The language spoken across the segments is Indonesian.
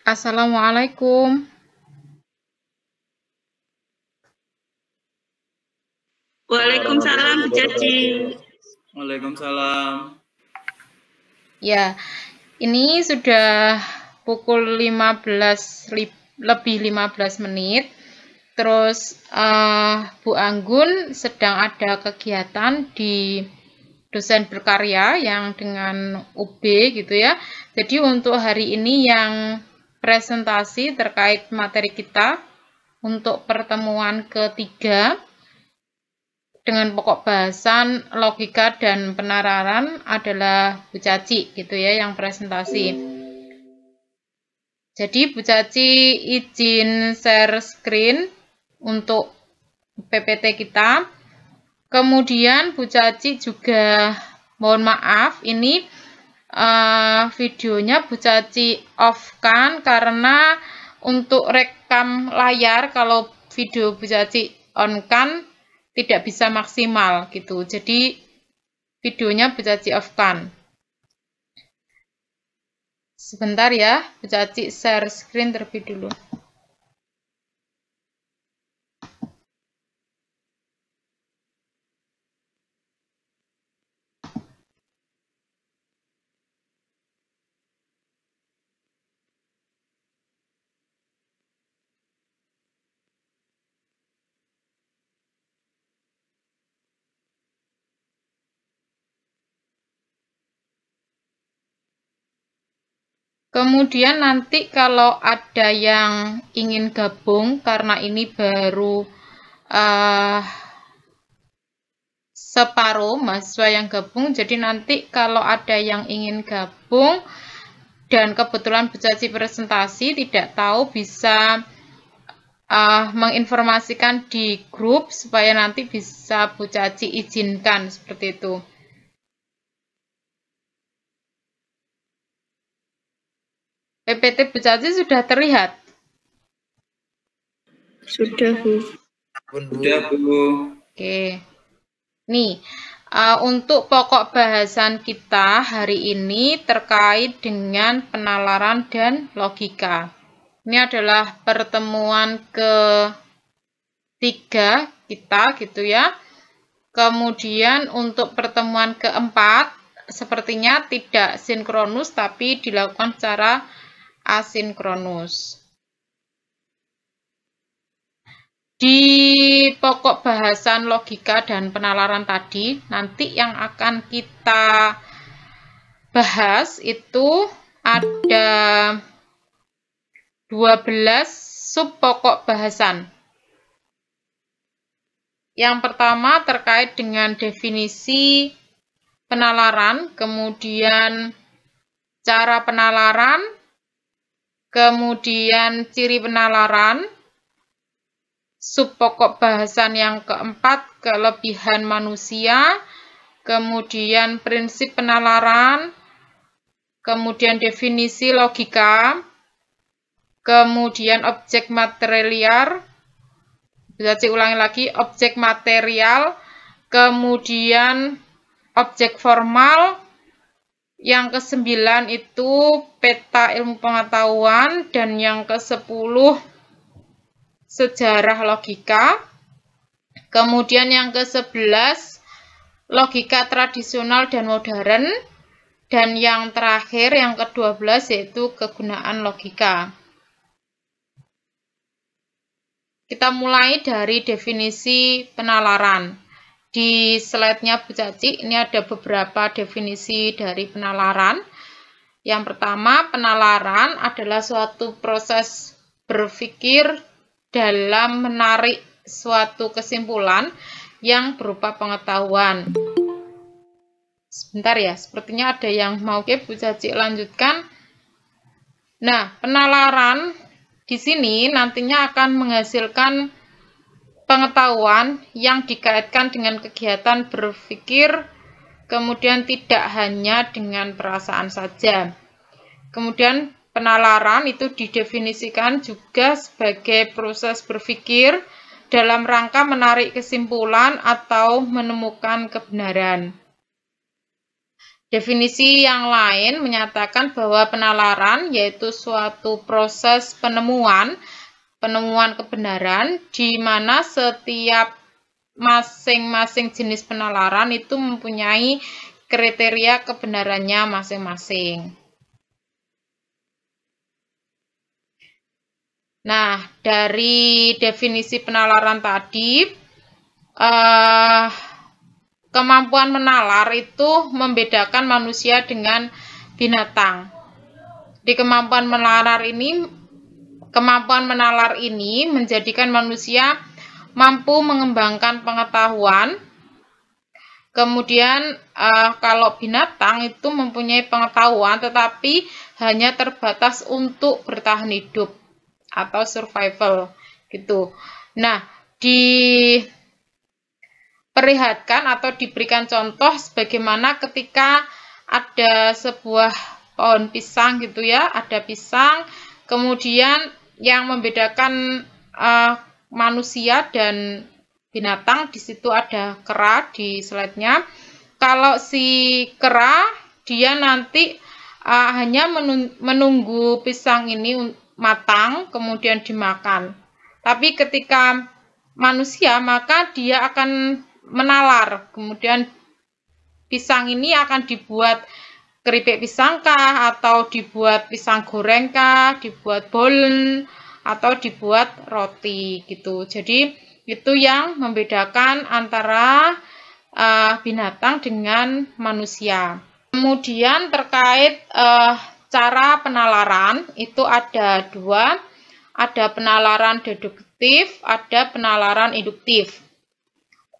Assalamualaikum. Waalaikumsalam, Bu Caci. Waalaikumsalam. Ya, ini sudah pukul 15 lebih 15 menit. Terus Bu Anggun sedang ada kegiatan di dosen berkarya yang dengan UB gitu ya. Jadi untuk hari ini yang presentasi terkait materi kita untuk pertemuan ketiga dengan pokok bahasan logika dan penalaran adalah Bu Caci gitu ya yang presentasi. Jadi Bu Caci izin share screen untuk PPT kita. Kemudian Bu Caci juga mohon maaf ini videonya Bu Caci off-kan karena untuk rekam layar kalau video Bu Caci on-kan tidak bisa maksimal gitu. Jadi videonya Bu Caci off-kan. Sebentar ya, Bu Caci share screen terlebih dulu. Kemudian nanti kalau ada yang ingin gabung, karena ini baru separuh mahasiswa yang gabung, jadi nanti kalau ada yang ingin gabung dan kebetulan Bu Caci presentasi tidak tahu bisa menginformasikan di grup supaya nanti bisa Bu Caci izinkan seperti itu. PPT Bu Caci sudah terlihat? Sudah, Bu. Sudah, Bu. Oke. Nih, untuk pokok bahasan kita hari ini terkait dengan penalaran dan logika. Ini adalah pertemuan ketiga kita gitu ya. Kemudian untuk pertemuan keempat sepertinya tidak sinkronus tapi dilakukan secara asinkronus. Di pokok bahasan logika dan penalaran tadi, nanti yang akan kita bahas itu ada 12 sub pokok bahasan. Yang pertama terkait dengan definisi penalaran, kemudian cara penalaran, kemudian ciri penalaran, sub pokok bahasan yang keempat, kelebihan manusia, kemudian prinsip penalaran, kemudian definisi logika, kemudian objek material, bisa diulangi lagi, objek material, kemudian objek formal, yang ke-9 itu peta ilmu pengetahuan, dan yang ke-10 sejarah logika, kemudian yang ke-11 logika tradisional dan modern, dan yang terakhir yang ke-12 yaitu kegunaan logika. Kita mulai dari definisi penalaran. Di slide-nya Bu Caci, ini ada beberapa definisi dari penalaran. Yang pertama, penalaran adalah suatu proses berpikir dalam menarik suatu kesimpulan yang berupa pengetahuan. Sebentar ya, sepertinya ada yang mau Bu Caci lanjutkan. Nah, penalaran di sini nantinya akan menghasilkan pengetahuan yang dikaitkan dengan kegiatan berpikir, kemudian tidak hanya dengan perasaan saja. Kemudian penalaran itu didefinisikan juga sebagai proses berpikir dalam rangka menarik kesimpulan atau menemukan kebenaran. Definisi yang lain menyatakan bahwa penalaran yaitu suatu proses penemuan kebenaran di mana setiap masing-masing jenis penalaran itu mempunyai kriteria kebenarannya masing-masing. Nah, dari definisi penalaran tadi, kemampuan menalar itu membedakan manusia dengan binatang. Di kemampuan menalar ini menjadikan manusia mampu mengembangkan pengetahuan. Kemudian kalau binatang itu mempunyai pengetahuan tetapi hanya terbatas untuk bertahan hidup atau survival gitu. Nah, diperlihatkan atau diberikan contoh sebagaimana ketika ada sebuah pohon pisang gitu ya, ada pisang, kemudian yang membedakan manusia dan binatang di situ ada kera di slide-nya. Kalau si kera dia nanti hanya menunggu pisang ini matang kemudian dimakan. Tapi ketika manusia maka dia akan menalar. Kemudian pisang ini akan dibuat keripik pisang kah, atau dibuat pisang goreng kah, dibuat bolen, atau dibuat roti gitu. Jadi itu yang membedakan antara binatang dengan manusia. Kemudian terkait cara penalaran itu ada dua, ada penalaran deduktif, ada penalaran induktif.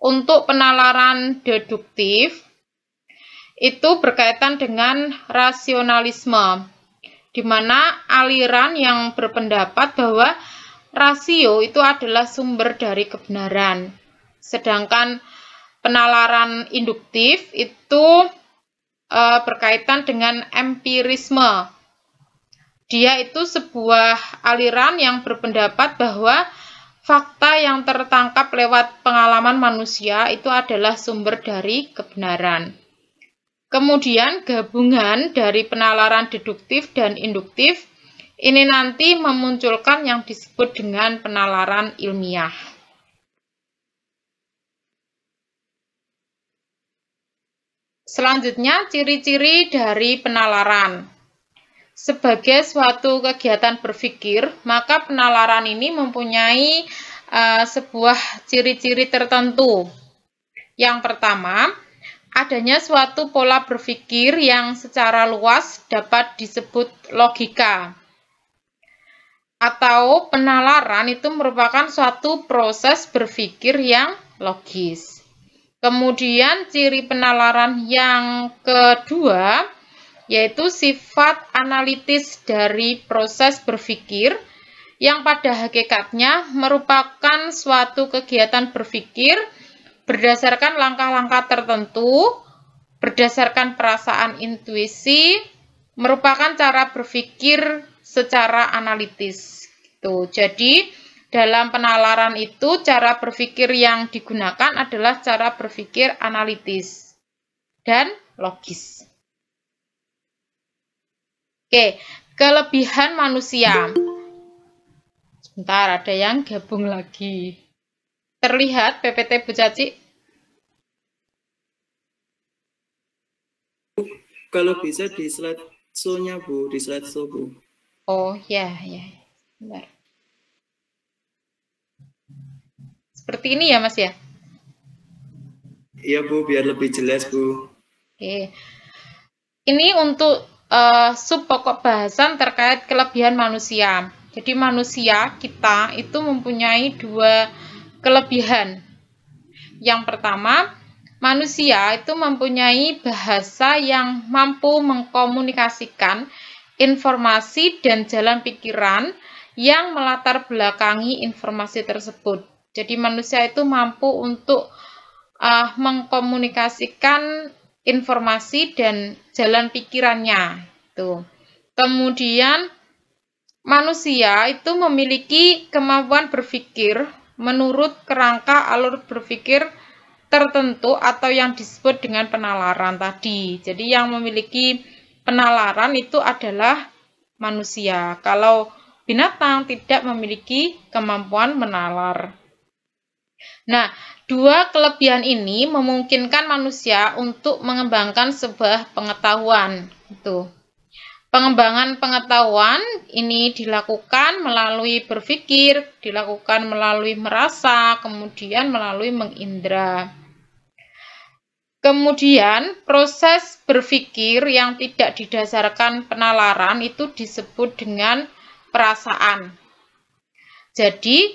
Untuk penalaran deduktif itu berkaitan dengan rasionalisme, di mana aliran yang berpendapat bahwa rasio itu adalah sumber dari kebenaran. Sedangkan penalaran induktif itu berkaitan dengan empirisme. Dia itu sebuah aliran yang berpendapat bahwa fakta yang tertangkap lewat pengalaman manusia itu adalah sumber dari kebenaran. Kemudian gabungan dari penalaran deduktif dan induktif ini nanti memunculkan yang disebut dengan penalaran ilmiah. Selanjutnya, ciri-ciri dari penalaran. Sebagai suatu kegiatan berpikir, maka penalaran ini mempunyai sebuah ciri-ciri tertentu. Yang pertama, adanya suatu pola berpikir yang secara luas dapat disebut logika. Atau penalaran itu merupakan suatu proses berpikir yang logis. Kemudian ciri penalaran yang kedua yaitu sifat analitis dari proses berpikir yang pada hakikatnya merupakan suatu kegiatan berpikir berdasarkan langkah-langkah tertentu, berdasarkan perasaan intuisi, merupakan cara berpikir secara analitis. Jadi, dalam penalaran itu, cara berpikir yang digunakan adalah cara berpikir analitis dan logis. Oke, kelebihan manusia. Sebentar, ada yang gabung lagi. Terlihat PPT Bu Caci? Kalau bisa di slide show-nya Bu, di slide show Bu. Oh ya. Bentar. Seperti ini ya Mas ya? Iya Bu, biar lebih jelas Bu. Oke. Ini untuk sub pokok bahasan terkait kelebihan manusia. Jadi manusia kita itu mempunyai dua kelebihan. Yang pertama, manusia itu mempunyai bahasa yang mampu mengkomunikasikan informasi dan jalan pikiran yang melatar belakangi informasi tersebut. Jadi manusia itu mampu untuk mengkomunikasikan informasi dan jalan pikirannya. Kemudian manusia itu memiliki kemampuan berpikir menurut kerangka alur berpikir tertentu atau yang disebut dengan penalaran tadi. Jadi yang memiliki penalaran itu adalah manusia. Kalau binatang tidak memiliki kemampuan menalar. Nah, dua kelebihan ini memungkinkan manusia untuk mengembangkan sebuah pengetahuan. Itu. Pengembangan pengetahuan ini dilakukan melalui berpikir, dilakukan melalui merasa, kemudian melalui mengindra. Kemudian, proses berpikir yang tidak didasarkan penalaran itu disebut dengan perasaan. Jadi,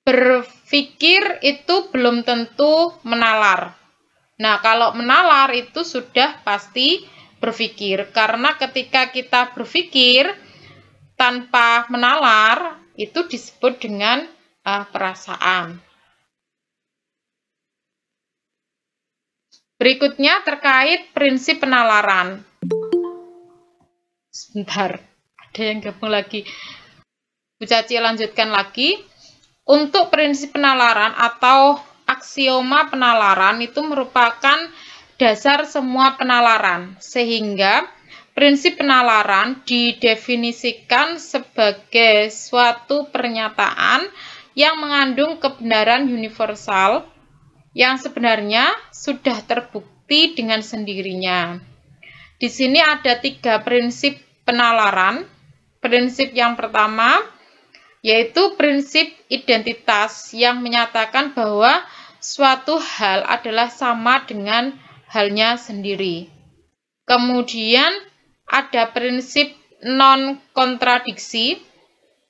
berpikir itu belum tentu menalar. Nah, kalau menalar itu sudah pasti berpikir. Karena ketika kita berpikir tanpa menalar, itu disebut dengan perasaan. Berikutnya terkait prinsip penalaran. Sebentar, ada yang gabung lagi. Bu Caci lanjutkan lagi. Untuk prinsip penalaran atau aksioma penalaran itu merupakan dasar semua penalaran, sehingga prinsip penalaran didefinisikan sebagai suatu pernyataan yang mengandung kebenaran universal yang sebenarnya sudah terbukti dengan sendirinya. Di sini ada 3 prinsip penalaran. Prinsip yang pertama yaitu prinsip identitas yang menyatakan bahwa suatu hal adalah sama dengan halnya sendiri. Kemudian ada prinsip non-kontradiksi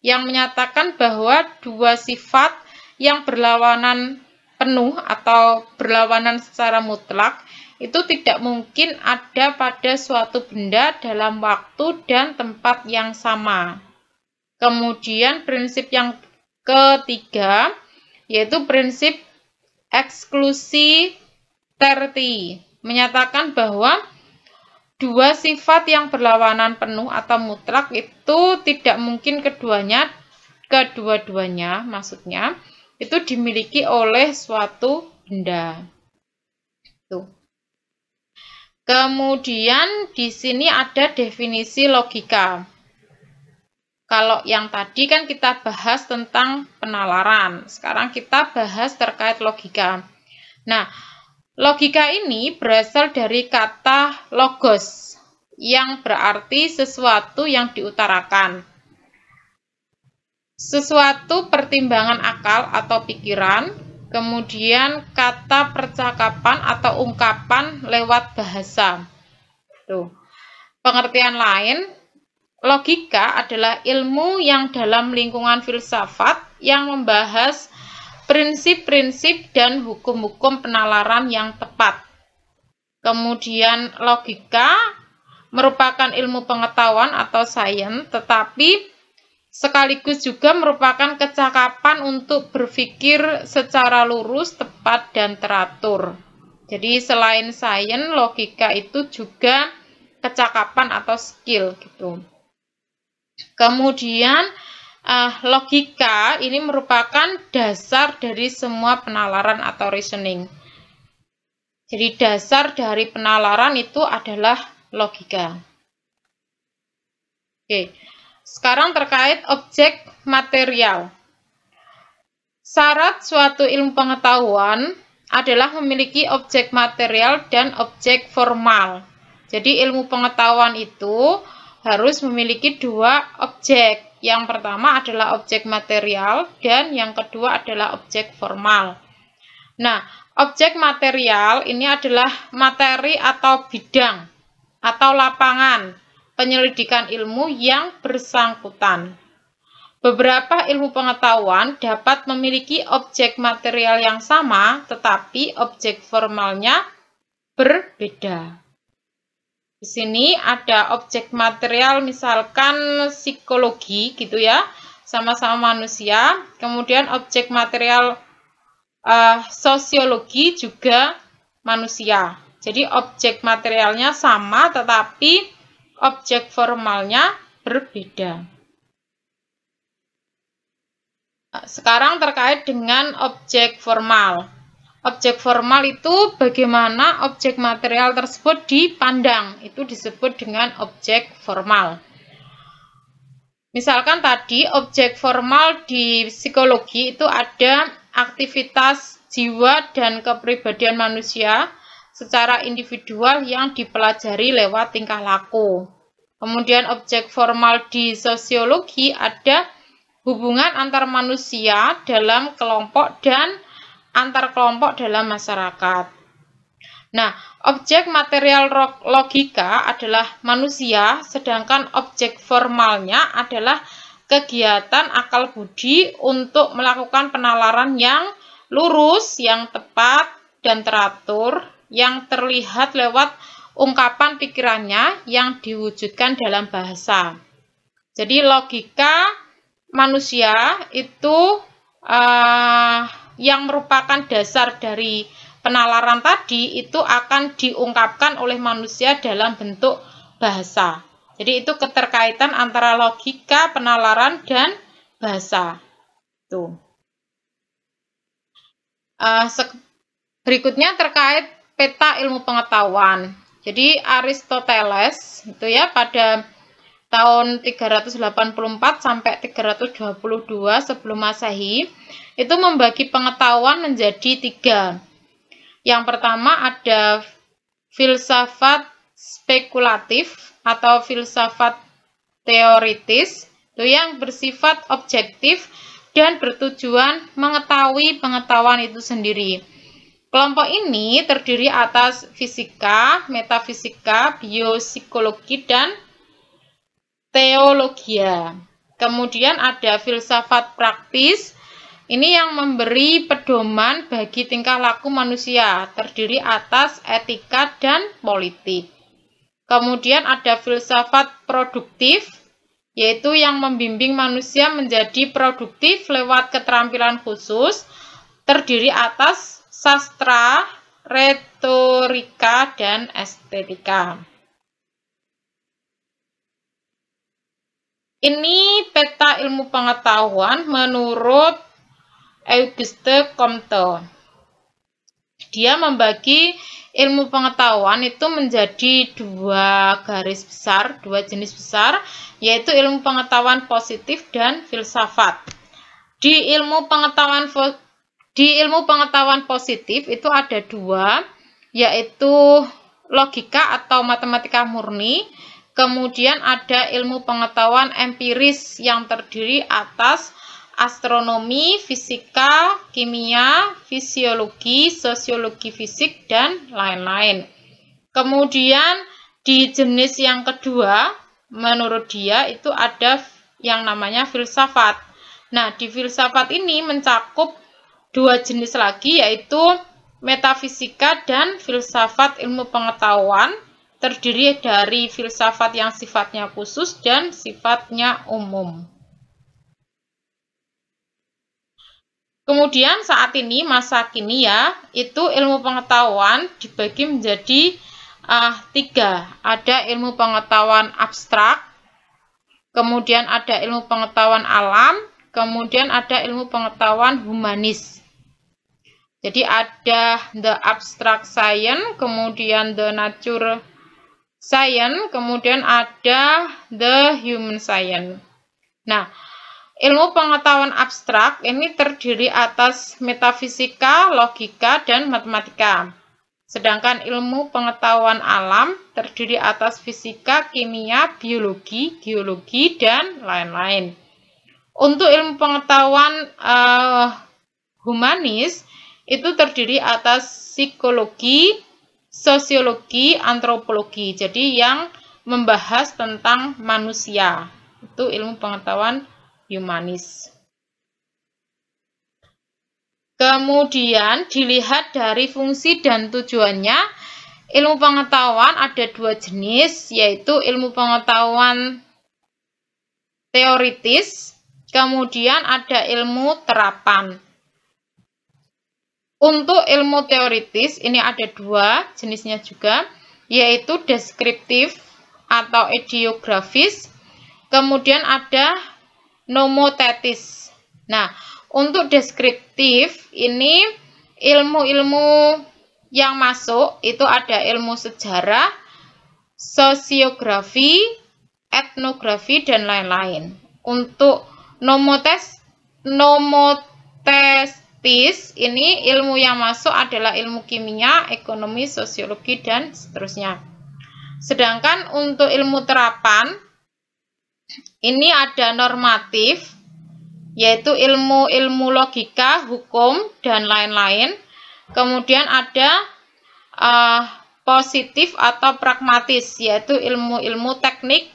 yang menyatakan bahwa dua sifat yang berlawanan penuh atau berlawanan secara mutlak itu tidak mungkin ada pada suatu benda dalam waktu dan tempat yang sama. Kemudian prinsip yang ketiga yaitu prinsip eksklusi terti menyatakan bahwa dua sifat yang berlawanan penuh atau mutlak itu tidak mungkin kedua-duanya maksudnya itu dimiliki oleh suatu benda. Tuh. Kemudian di sini ada definisi logika. Kalau yang tadi kan kita bahas tentang penalaran, sekarang kita bahas terkait logika. Nah, logika ini berasal dari kata logos, yang berarti sesuatu yang diutarakan. Sesuatu pertimbangan akal atau pikiran, kemudian kata percakapan atau ungkapan lewat bahasa. Tuh. Pengertian lain, logika adalah ilmu yang dalam lingkungan filsafat yang membahas prinsip-prinsip dan hukum-hukum penalaran yang tepat. Kemudian logika merupakan ilmu pengetahuan atau sains, tetapi sekaligus juga merupakan kecakapan untuk berpikir secara lurus, tepat, dan teratur. Jadi selain sains, logika itu juga kecakapan atau skill gitu. Kemudian logika ini merupakan dasar dari semua penalaran atau reasoning. Jadi dasar dari penalaran itu adalah logika. Oke, sekarang terkait objek material. Syarat suatu ilmu pengetahuan adalah memiliki objek material dan objek formal. Jadi ilmu pengetahuan itu harus memiliki dua objek. Yang pertama adalah objek material dan yang kedua adalah objek formal. Nah, objek material ini adalah materi atau bidang atau lapangan penyelidikan ilmu yang bersangkutan. Beberapa ilmu pengetahuan dapat memiliki objek material yang sama, tetapi objek formalnya berbeda. Di sini ada objek material misalkan psikologi gitu ya, sama-sama manusia. Kemudian objek material sosiologi juga manusia. Jadi objek materialnya sama tetapi objek formalnya berbeda. Sekarang terkait dengan objek formal. Objek formal itu bagaimana objek material tersebut dipandang, itu disebut dengan objek formal. Misalkan tadi objek formal di psikologi itu ada aktivitas jiwa dan kepribadian manusia secara individual yang dipelajari lewat tingkah laku. Kemudian objek formal di sosiologi ada hubungan antar manusia dalam kelompok dan antar kelompok dalam masyarakat. Nah, objek material logika adalah manusia, sedangkan objek formalnya adalah kegiatan akal budi untuk melakukan penalaran yang lurus, yang tepat, dan teratur, yang terlihat lewat ungkapan pikirannya yang diwujudkan dalam bahasa. Jadi logika manusia itu yang merupakan dasar dari penalaran tadi itu akan diungkapkan oleh manusia dalam bentuk bahasa. Jadi itu keterkaitan antara logika, penalaran, dan bahasa. Tuh. Berikutnya terkait peta ilmu pengetahuan. Jadi Aristoteles itu ya pada tahun 384 sampai 322 sebelum Masehi itu membagi pengetahuan menjadi 3. Yang pertama ada filsafat spekulatif atau filsafat teoritis, itu yang bersifat objektif dan bertujuan mengetahui pengetahuan itu sendiri. Kelompok ini terdiri atas fisika, metafisika, biopsikologi, dan teologia. Kemudian ada filsafat praktis, ini yang memberi pedoman bagi tingkah laku manusia, terdiri atas etika dan politik. Kemudian ada filsafat produktif, yaitu yang membimbing manusia menjadi produktif lewat keterampilan khusus, terdiri atas sastra, retorika, dan estetika. Ini peta ilmu pengetahuan menurut Auguste Comte. Dia membagi ilmu pengetahuan itu menjadi 2 garis besar, 2 jenis besar, yaitu ilmu pengetahuan positif dan filsafat. Di ilmu pengetahuan positif itu ada 2, yaitu logika atau matematika murni. Kemudian ada ilmu pengetahuan empiris yang terdiri atas astronomi, fisika, kimia, fisiologi, sosiologi fisik, dan lain-lain. Kemudian di jenis yang kedua, menurut dia itu ada yang namanya filsafat. Nah, di filsafat ini mencakup 2 jenis lagi, yaitu metafisika dan filsafat ilmu pengetahuan, terdiri dari filsafat yang sifatnya khusus dan sifatnya umum. Kemudian saat ini, masa kini ya, itu ilmu pengetahuan dibagi menjadi 3. Ada ilmu pengetahuan abstrak, kemudian ada ilmu pengetahuan alam, kemudian ada ilmu pengetahuan humanis. Jadi ada the abstract science, kemudian the nature science, kemudian ada the human science. Nah, ilmu pengetahuan abstrak ini terdiri atas metafisika, logika, dan matematika. Sedangkan ilmu pengetahuan alam terdiri atas fisika, kimia, biologi, geologi, dan lain-lain. Untuk ilmu pengetahuan humanis itu terdiri atas psikologi, sosiologi, antropologi. Jadi yang membahas tentang manusia. Itu ilmu pengetahuan humanis. Kemudian dilihat dari fungsi dan tujuannya, ilmu pengetahuan ada 2 jenis, yaitu ilmu pengetahuan teoritis, kemudian ada ilmu terapan. Untuk ilmu teoritis ini ada 2 jenisnya juga, yaitu deskriptif atau idiografis, kemudian ada nomotetis. Nah, untuk deskriptif ini ilmu-ilmu yang masuk itu ada ilmu sejarah, sosiografi, etnografi, dan lain-lain. Untuk nomotestis ini ilmu yang masuk adalah ilmu kimia, ekonomi, sosiologi, dan seterusnya. Sedangkan untuk ilmu terapan ini ada normatif, yaitu ilmu-ilmu logika, hukum, dan lain-lain. Kemudian ada positif atau pragmatis, yaitu ilmu-ilmu teknik,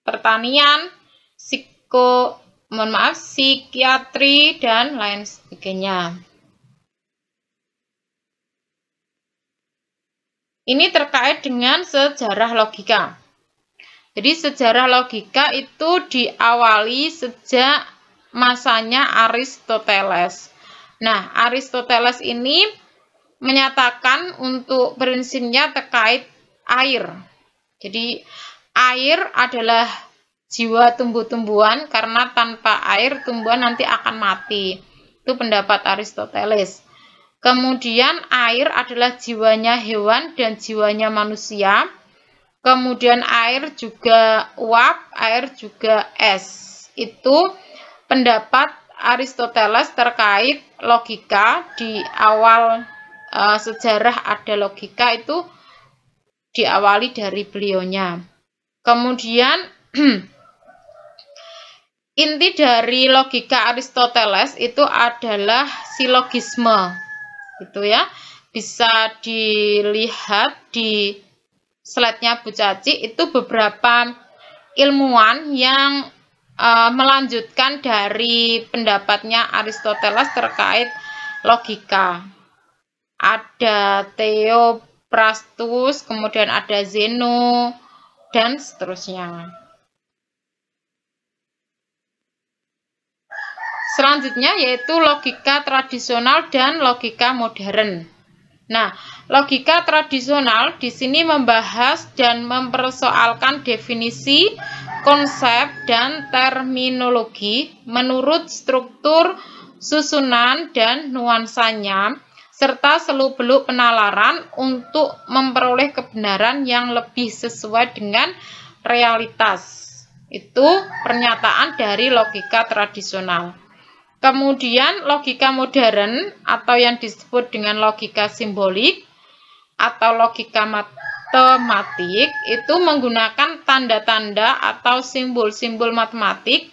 pertanian, psikiatri, dan lain sebagainya. Ini terkait dengan sejarah logika. Jadi sejarah logika itu diawali sejak masanya Aristoteles. Nah, Aristoteles ini menyatakan untuk prinsipnya terkait air. Jadi air adalah jiwa tumbuh-tumbuhan, karena tanpa air tumbuhan nanti akan mati. Itu pendapat Aristoteles. Kemudian air adalah jiwanya hewan dan jiwanya manusia. Kemudian air juga uap, air juga es. Itu pendapat Aristoteles terkait logika. Di awal sejarah ada logika itu diawali dari beliaunya. Kemudian inti dari logika Aristoteles itu adalah silogisme. Itu ya. Bisa dilihat di slide-nya Bu Caci, itu beberapa ilmuwan yang melanjutkan dari pendapatnya Aristoteles terkait logika. Ada Theophrastus, kemudian ada Zeno, dan seterusnya. Selanjutnya yaitu logika tradisional dan logika modern. Nah, logika tradisional di sini membahas dan mempersoalkan definisi, konsep, dan terminologi menurut struktur, susunan, dan nuansanya, serta seluk-beluk penalaran untuk memperoleh kebenaran yang lebih sesuai dengan realitas. Itu pernyataan dari logika tradisional. Kemudian logika modern atau yang disebut dengan logika simbolik atau logika matematik itu menggunakan tanda-tanda atau simbol-simbol matematik.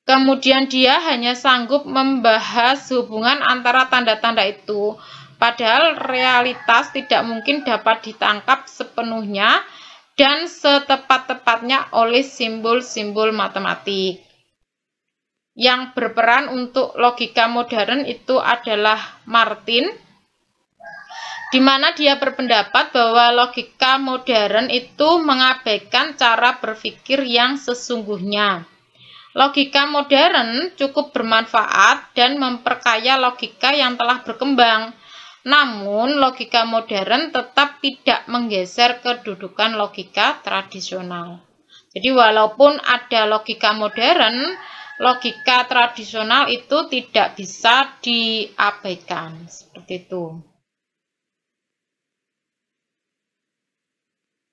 Kemudian dia hanya sanggup membahas hubungan antara tanda-tanda itu, padahal realitas tidak mungkin dapat ditangkap sepenuhnya dan setepat-tepatnya oleh simbol-simbol matematik. Yang berperan untuk logika modern itu adalah Martin, di mana dia berpendapat bahwa logika modern itu mengabaikan cara berpikir yang sesungguhnya. Logika modern cukup bermanfaat dan memperkaya logika yang telah berkembang. Namun, logika modern tetap tidak menggeser kedudukan logika tradisional. Jadi, walaupun ada logika modern, logika tradisional itu tidak bisa diabaikan. Seperti itu.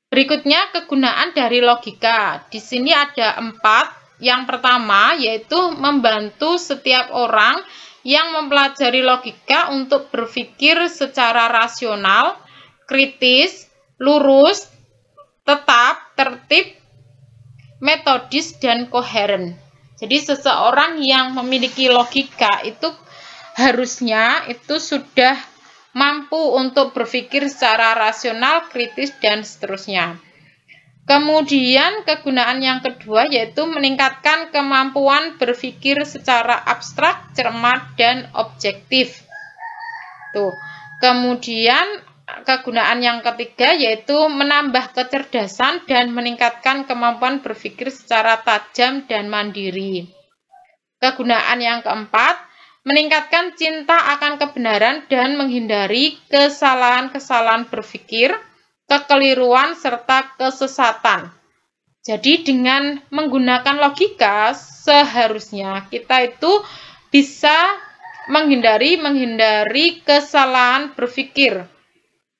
Berikutnya, kegunaan dari logika. Di sini ada 4. Yang pertama yaitu membantu setiap orang yang mempelajari logika untuk berpikir secara rasional, kritis, lurus, tetap, tertib, metodis, dan koheren. Jadi seseorang yang memiliki logika itu harusnya itu sudah mampu untuk berpikir secara rasional, kritis, dan seterusnya. Kemudian kegunaan yang kedua yaitu meningkatkan kemampuan berpikir secara abstrak, cermat, dan objektif. Tuh. Kemudian kegunaan yang ketiga yaitu menambah kecerdasan dan meningkatkan kemampuan berpikir secara tajam dan mandiri. Kegunaan yang keempat, meningkatkan cinta akan kebenaran dan menghindari kesalahan-kesalahan berpikir, kekeliruan, serta kesesatan. Jadi dengan menggunakan logika seharusnya kita itu bisa menghindari kesalahan berpikir.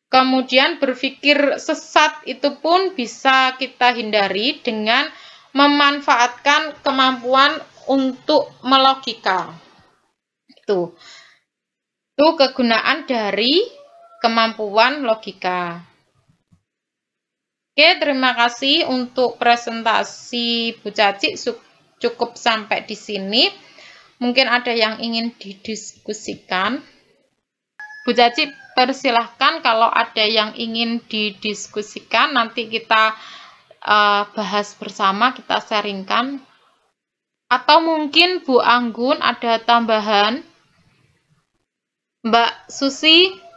Kemudian berpikir sesat itu pun bisa kita hindari dengan memanfaatkan kemampuan untuk melogika. Itu kegunaan dari kemampuan logika. Oke, terima kasih untuk presentasi Bu Caci, cukup sampai di sini. Mungkin ada yang ingin didiskusikan. Bu Caci, persilahkan kalau ada yang ingin didiskusikan, nanti kita bahas bersama, kita sharingkan. Atau mungkin Bu Anggun ada tambahan? Mbak Susi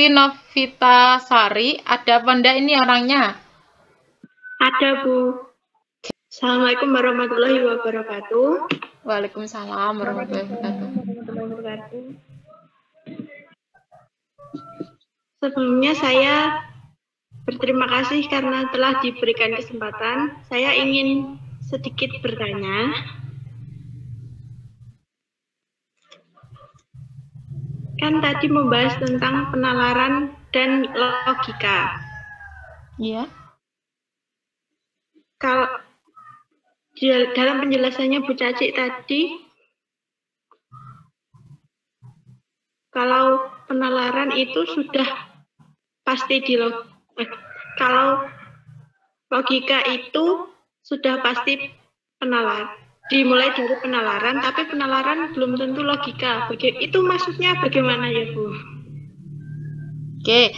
Novita Sari, ada apa enggak ini orangnya? Ada, Bu. Assalamualaikum warahmatullahi wabarakatuh. Waalaikumsalam warahmatullahi wabarakatuh. Sebelumnya saya berterima kasih karena telah diberikan kesempatan. Saya ingin sedikit bertanya. Kan tadi membahas tentang penalaran dan logika. Iya. Kalau dalam penjelasannya Bu Caci tadi, kalau penalaran itu sudah pasti kalau logika itu sudah pasti dimulai dari penalaran, tapi penalaran belum tentu logika. Itu maksudnya bagaimana ya, Bu? Oke,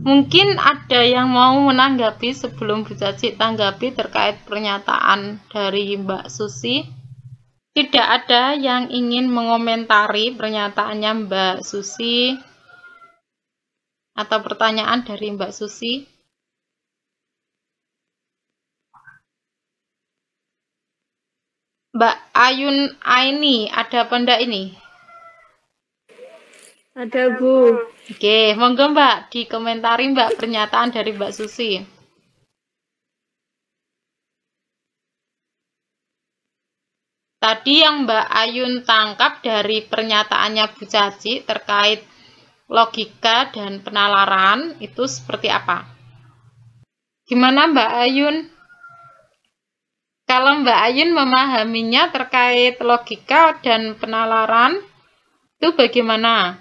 mungkin ada yang mau menanggapi sebelum Bu Caci tanggapi terkait pernyataan dari Mbak Susi. Tidak ada yang ingin mengomentari pernyataannya Mbak Susi atau pertanyaan dari Mbak Susi? Mbak Ayun Aini, ada apa enggak ini? Ada, Bu. Oke, monggo Mbak, dikomentari Mbak pernyataan dari Mbak Susi. Tadi yang Mbak Ayun tangkap dari pernyataannya Bu Caci terkait logika dan penalaran itu seperti apa? Gimana Mbak Ayun? Kalau Mbak Ayun memahaminya terkait logika dan penalaran, itu bagaimana?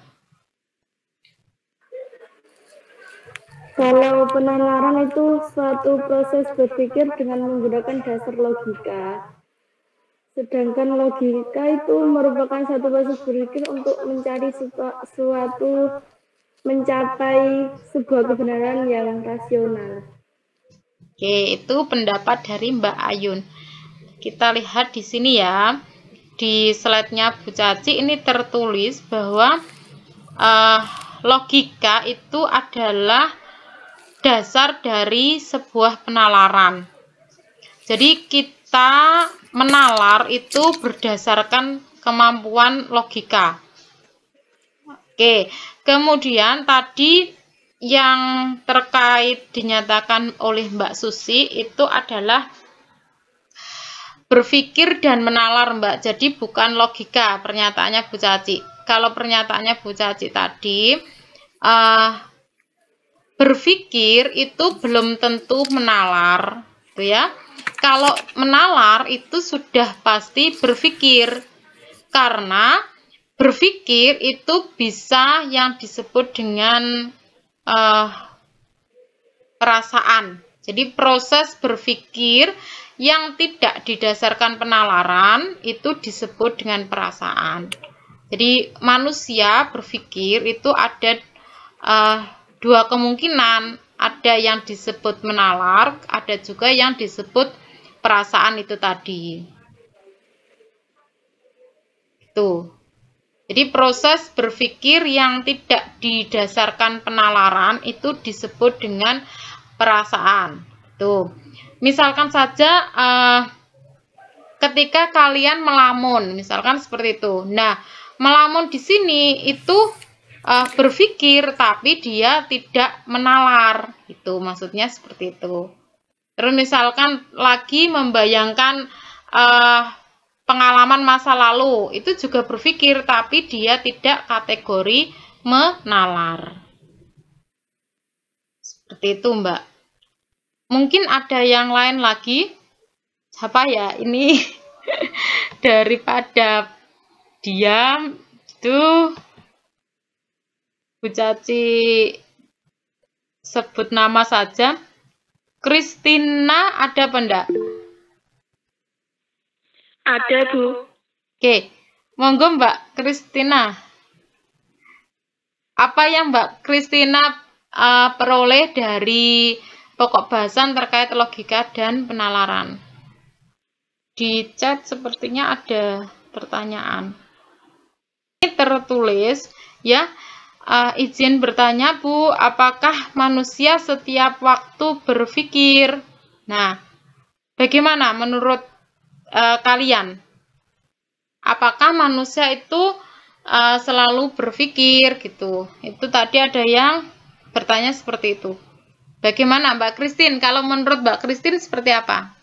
Kalau penalaran itu suatu proses berpikir dengan menggunakan dasar logika. Sedangkan logika itu merupakan satu proses berpikir untuk mencari mencapai sebuah kebenaran yang rasional. Oke, itu pendapat dari Mbak Ayun. Kita lihat di sini ya, di slide-nya Bu Caci ini tertulis bahwa logika itu adalah dasar dari sebuah penalaran. Jadi kita menalar itu berdasarkan kemampuan logika. Oke, kemudian tadi yang terkait dinyatakan oleh Mbak Susi itu adalah berpikir dan menalar, Mbak. Jadi bukan logika pernyataannya Bu Caci. Kalau pernyataannya Bu Caci tadi, berpikir itu belum tentu menalar, gitu ya. Kalau menalar itu sudah pasti berpikir, karena berpikir itu bisa yang disebut dengan perasaan. Jadi proses berpikir yang tidak didasarkan penalaran itu disebut dengan perasaan. Jadi manusia berpikir itu ada dua kemungkinan, ada yang disebut menalar, ada juga yang disebut perasaan itu tadi. Itu. Jadi proses berpikir yang tidak didasarkan penalaran itu disebut dengan perasaan. Tuh. Misalkan saja ketika kalian melamun, misalkan seperti itu. Nah, melamun di sini itu berpikir tapi dia tidak menalar. Itu maksudnya seperti itu. Terus misalkan lagi membayangkan pengalaman masa lalu, itu juga berpikir tapi dia tidak kategori menalar. Seperti itu, Mbak. Mungkin ada yang lain lagi? Siapa ya? Ini daripada diam itu Bu Caci sebut nama saja. Kristina ada apa enggak? Ada, Bu. Oke, monggo Mbak Kristina. Apa yang Mbak Kristina peroleh dari pokok bahasan terkait logika dan penalaran? Di chat sepertinya ada pertanyaan. Ini tertulis ya. Izin bertanya Bu, apakah manusia setiap waktu berpikir? Nah, bagaimana menurut kalian? Apakah manusia itu selalu berpikir gitu? Itu tadi ada yang bertanya seperti itu. Bagaimana Mbak Kristin? Kalau menurut Mbak Kristin seperti apa?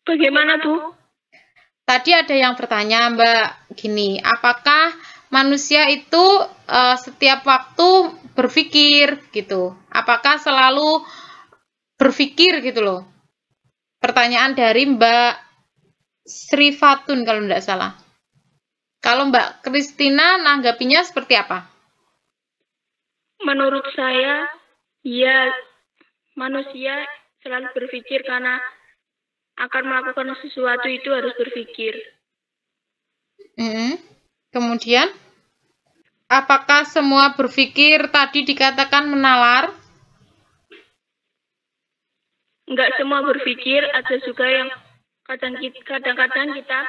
Bagaimana, Bu? Tadi ada yang bertanya Mbak gini, apakah manusia itu setiap waktu berpikir gitu? Apakah selalu berpikir gitu loh? Pertanyaan dari Mbak Sri Fatun kalau tidak salah. Kalau Mbak Kristina nanggapinya seperti apa? Menurut saya, ya manusia selalu berpikir karena akan melakukan sesuatu itu harus berpikir. Kemudian, apakah semua berpikir tadi dikatakan menalar? Enggak semua berpikir, ada juga yang kadang-kadang kita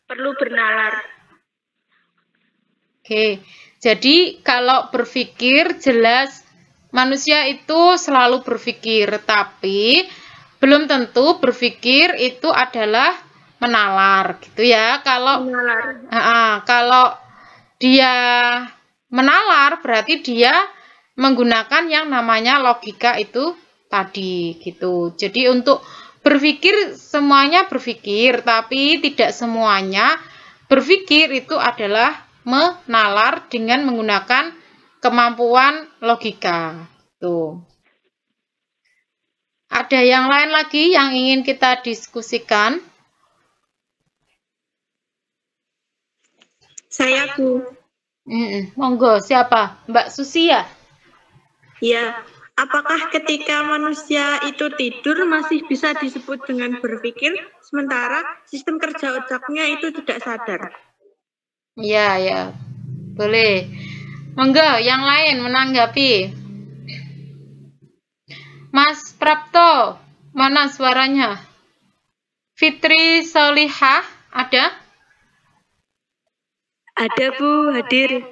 perlu bernalar. Oke, jadi kalau berpikir jelas manusia itu selalu berpikir, tapi belum tentu berpikir itu adalah menalar gitu ya. Kalau dia menalar berarti dia menggunakan yang namanya logika itu tadi gitu. Jadi untuk berpikir semuanya berpikir, tapi tidak semuanya berpikir itu adalah menalar dengan menggunakan kemampuan logika. Tuh. Ada yang lain lagi yang ingin kita diskusikan? Saya, Bu. Monggo, siapa? Mbak Susi ya? Ya, apakah ketika manusia itu tidur masih bisa disebut dengan berpikir, sementara sistem kerja otaknya itu tidak sadar? Ya, boleh. Monggo, yang lain menanggapi. Mas Prapto, mana suaranya? Fitri Solihah, ada? Ada, Bu, hadir.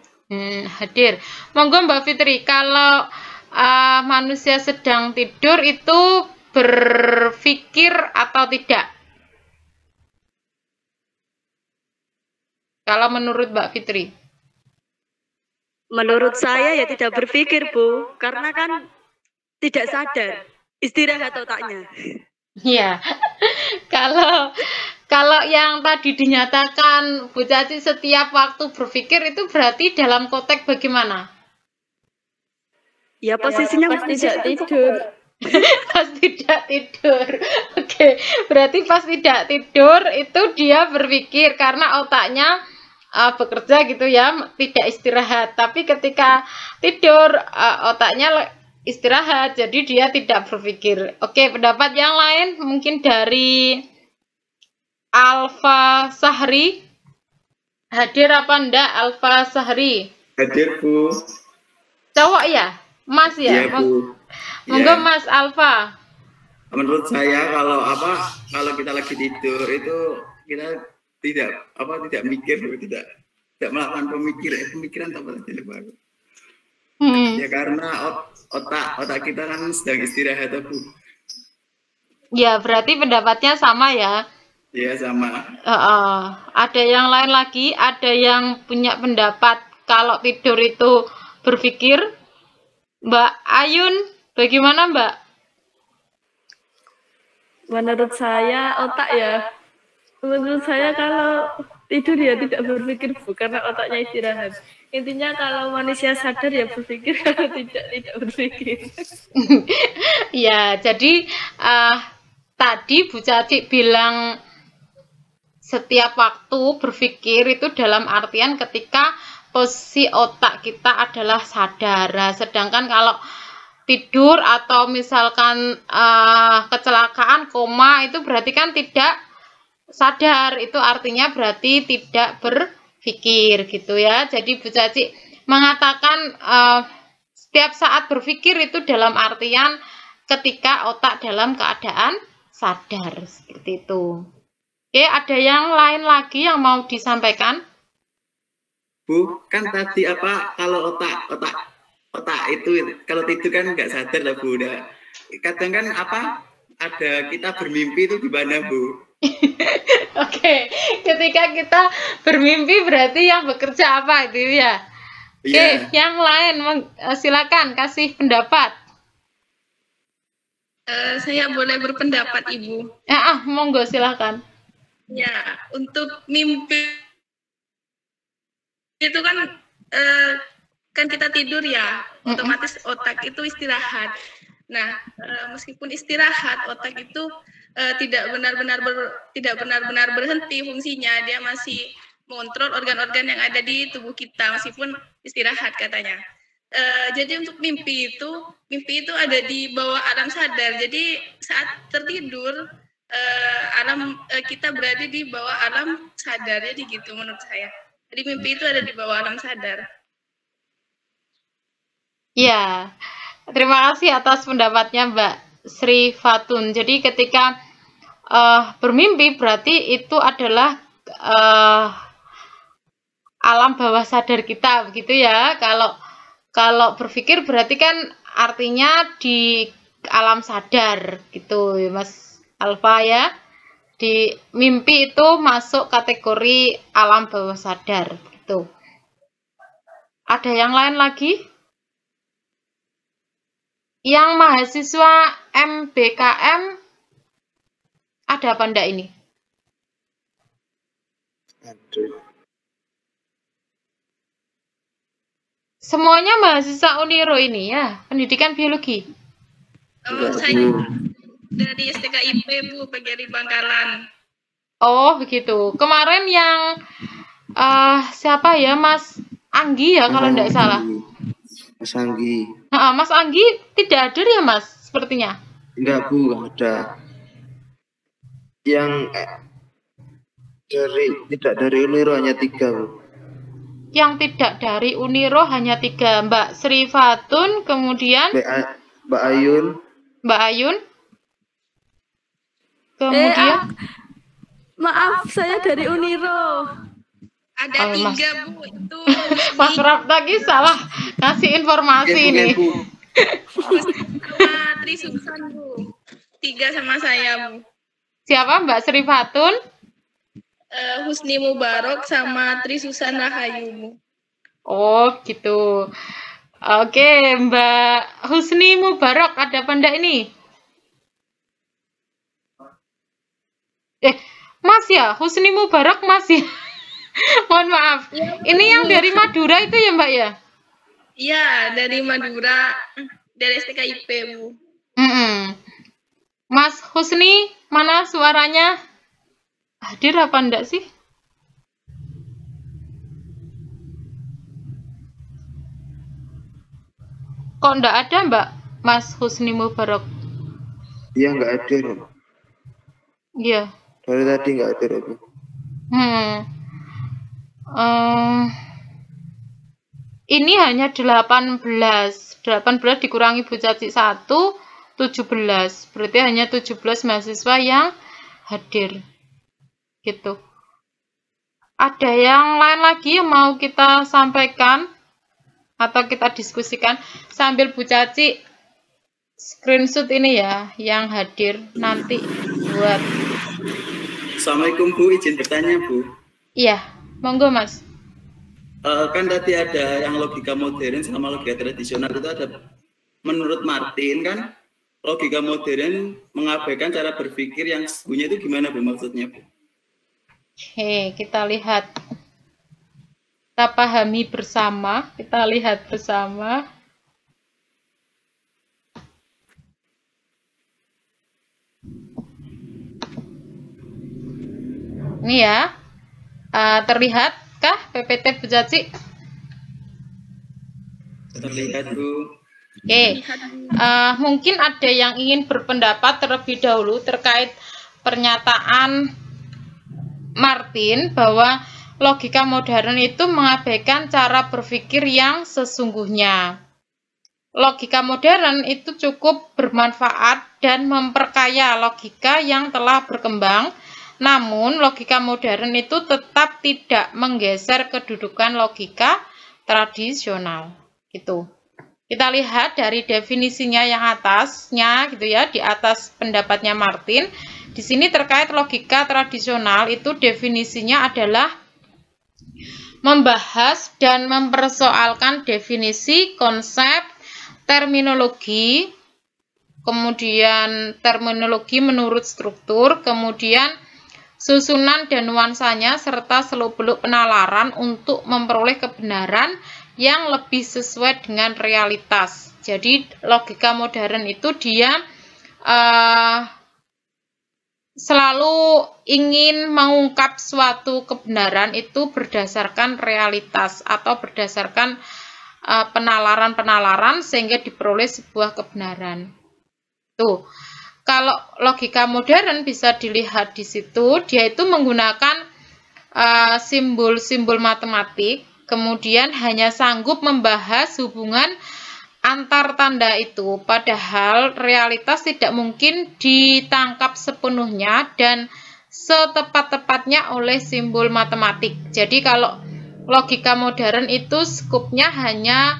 Hadir. Monggo Mbak Fitri, kalau manusia sedang tidur itu berpikir atau tidak? Kalau menurut Mbak Fitri? Menurut saya ya tidak berpikir, Bu, karena kan tidak sadar, istirahat otaknya. Iya. Kalau yang tadi dinyatakan Bu Caci setiap waktu berpikir itu berarti dalam konteks bagaimana? Ya posisinya pas tidak tidur. Pas tidak tidur. Oke, berarti pas tidak tidur itu dia berpikir karena otaknya bekerja gitu ya, tidak istirahat. Tapi ketika tidur otaknya istirahat, jadi dia tidak berpikir. Oke, pendapat yang lain mungkin dari Alfa Sahri. Hadir apa enggak Alfa Sahri? Hadir, Bu. Cowok ya? Mas ya? Iya, Bu. Monggo Ya. Mas Alfa. Menurut saya kalau kita lagi tidur itu kita tidak mikir, tidak melakukan pemikiran apa tadi, Pak. Ya karena otak kita kan sedang istirahat, Bu. Ya, berarti pendapatnya sama ya. Iya, sama. Ada yang lain lagi, ada yang punya pendapat kalau tidur itu berpikir? Mbak Ayun, bagaimana Mbak? Menurut saya otak ya. Menurut saya kalau tidur ya tidak berpikir, Bu, karena otaknya istirahat. Intinya kalau manusia sadar ya berpikir, kalau tidak berpikir. Ya, jadi tadi Bu Caci bilang setiap waktu berpikir itu dalam artian ketika posisi otak kita adalah sadar. Sedangkan kalau tidur atau misalkan kecelakaan, koma, itu berarti kan tidak sadar. Itu artinya berarti tidak berpikir gitu ya. Jadi Bu Caci mengatakan setiap saat berpikir itu dalam artian ketika otak dalam keadaan sadar, seperti itu. Oke, ada yang lain lagi yang mau disampaikan? Bu, kan tadi apa kalau otak itu kalau tidur kan nggak sadar lah Bu. Udah. Kadang kan apa ada kita bermimpi itu gimana Bu? Oke, ketika kita bermimpi berarti yang bekerja apa itu ya? Oke, yang lain silakan kasih pendapat. Saya boleh berpendapat, Ibu? Monggo silakan. Ya, untuk mimpi itu kan kita tidur ya, otomatis otak itu istirahat. Nah, meskipun istirahat, otak itu tidak benar-benar berhenti fungsinya, dia masih mengontrol organ-organ yang ada di tubuh kita meskipun istirahat katanya. Jadi untuk mimpi itu ada di bawah alam sadar. Jadi saat tertidur kita berada di bawah alam sadar, jadi gitu menurut saya. Jadi mimpi itu ada di bawah alam sadar. Ya, terima kasih atas pendapatnya Mbak Sri Fatun. Jadi ketika bermimpi berarti itu adalah alam bawah sadar kita, begitu ya. Kalau berpikir berarti kan artinya di alam sadar gitu, Mas Alfa ya. Di mimpi itu masuk kategori alam bawah sadar gitu. Ada yang lain lagi? Yang mahasiswa MBKM ada apa enggak ini? Aduh. Semuanya mahasiswa Uniro ini ya, pendidikan biologi. Saya dari STKIP Bu, PGRI Bangkalan. Oh begitu. Kemarin yang siapa ya, Mas Anggi ya kalau enggak salah. Mas Anggi. Mas Anggi tidak hadir ya Mas, sepertinya. Enggak Bu, enggak ada. Yang tidak dari Uniro hanya 3 Bu. Yang tidak dari Uniro hanya 3, Mbak Sri Fatun, kemudian Mbak Ayun. Kemudian maaf, saya dari Uniro. Ada 3 Bu, itu Mas Prapta salah kasih informasi ini. sama Tri Susan Bu. 3 sama saya Bu. Siapa Mbak Sri Fatun? Husni Mubarok sama Tri Susan Rahayu Bu. Oh gitu. Oke, Mbak Husni Mubarok ada apa enggak ini? Mas ya, Husni Mubarok Mas ya. Mohon maaf. Ya, ini yang dari Madura itu ya Mbak ya? Iya, dari Madura, dari STKIP Bu. Mas Husni, mana suaranya? Hadir apa enggak sih? Kok enggak ada Mbak Mas Husni Mubarok? Iya enggak hadir. Iya. Dari tadi enggak hadir Bu. Ini hanya 18 dikurangi Bu Caci 1, 17. Berarti hanya 17 mahasiswa yang hadir. Gitu. Ada yang lain lagi yang mau kita sampaikan atau kita diskusikan sambil Bu Caci screenshot ini ya yang hadir nanti buat. Assalamualaikum Bu, izin bertanya Bu. Iya, monggo Mas. kan tadi ada yang logika modern sama logika tradisional itu ada. Menurut Martin kan logika modern mengabaikan cara berpikir yang sesungguhnya itu gimana Bu maksudnya Bu? Oke, kita lihat. Kita pahami bersama, kita lihat bersama. Ini ya, terlihatkah PPT Bu Caci? Terlihat Bu. Oke, mungkin ada yang ingin berpendapat terlebih dahulu terkait pernyataan Martin bahwa logika modern itu mengabaikan cara berpikir yang sesungguhnya. Logika modern itu cukup bermanfaat dan memperkaya logika yang telah berkembang, namun logika modern itu tetap tidak menggeser kedudukan logika tradisional. Gitu. Kita lihat dari definisinya yang atasnya gitu ya, di atas pendapatnya Martin. Di sini terkait logika tradisional itu definisinya adalah membahas dan mempersoalkan definisi, konsep, terminologi, kemudian terminologi menurut struktur, kemudian susunan dan nuansanya, serta seluk-beluk penalaran untuk memperoleh kebenaran yang lebih sesuai dengan realitas. Jadi logika modern itu dia selalu ingin mengungkap suatu kebenaran itu berdasarkan realitas atau berdasarkan penalaran-penalaran sehingga diperoleh sebuah kebenaran. Tuh, kalau logika modern bisa dilihat di situ, dia itu menggunakan simbol-simbol matematik, kemudian hanya sanggup membahas hubungan antar tanda itu, padahal realitas tidak mungkin ditangkap sepenuhnya dan setepat-tepatnya oleh simbol matematik. Jadi kalau logika modern itu skupnya hanya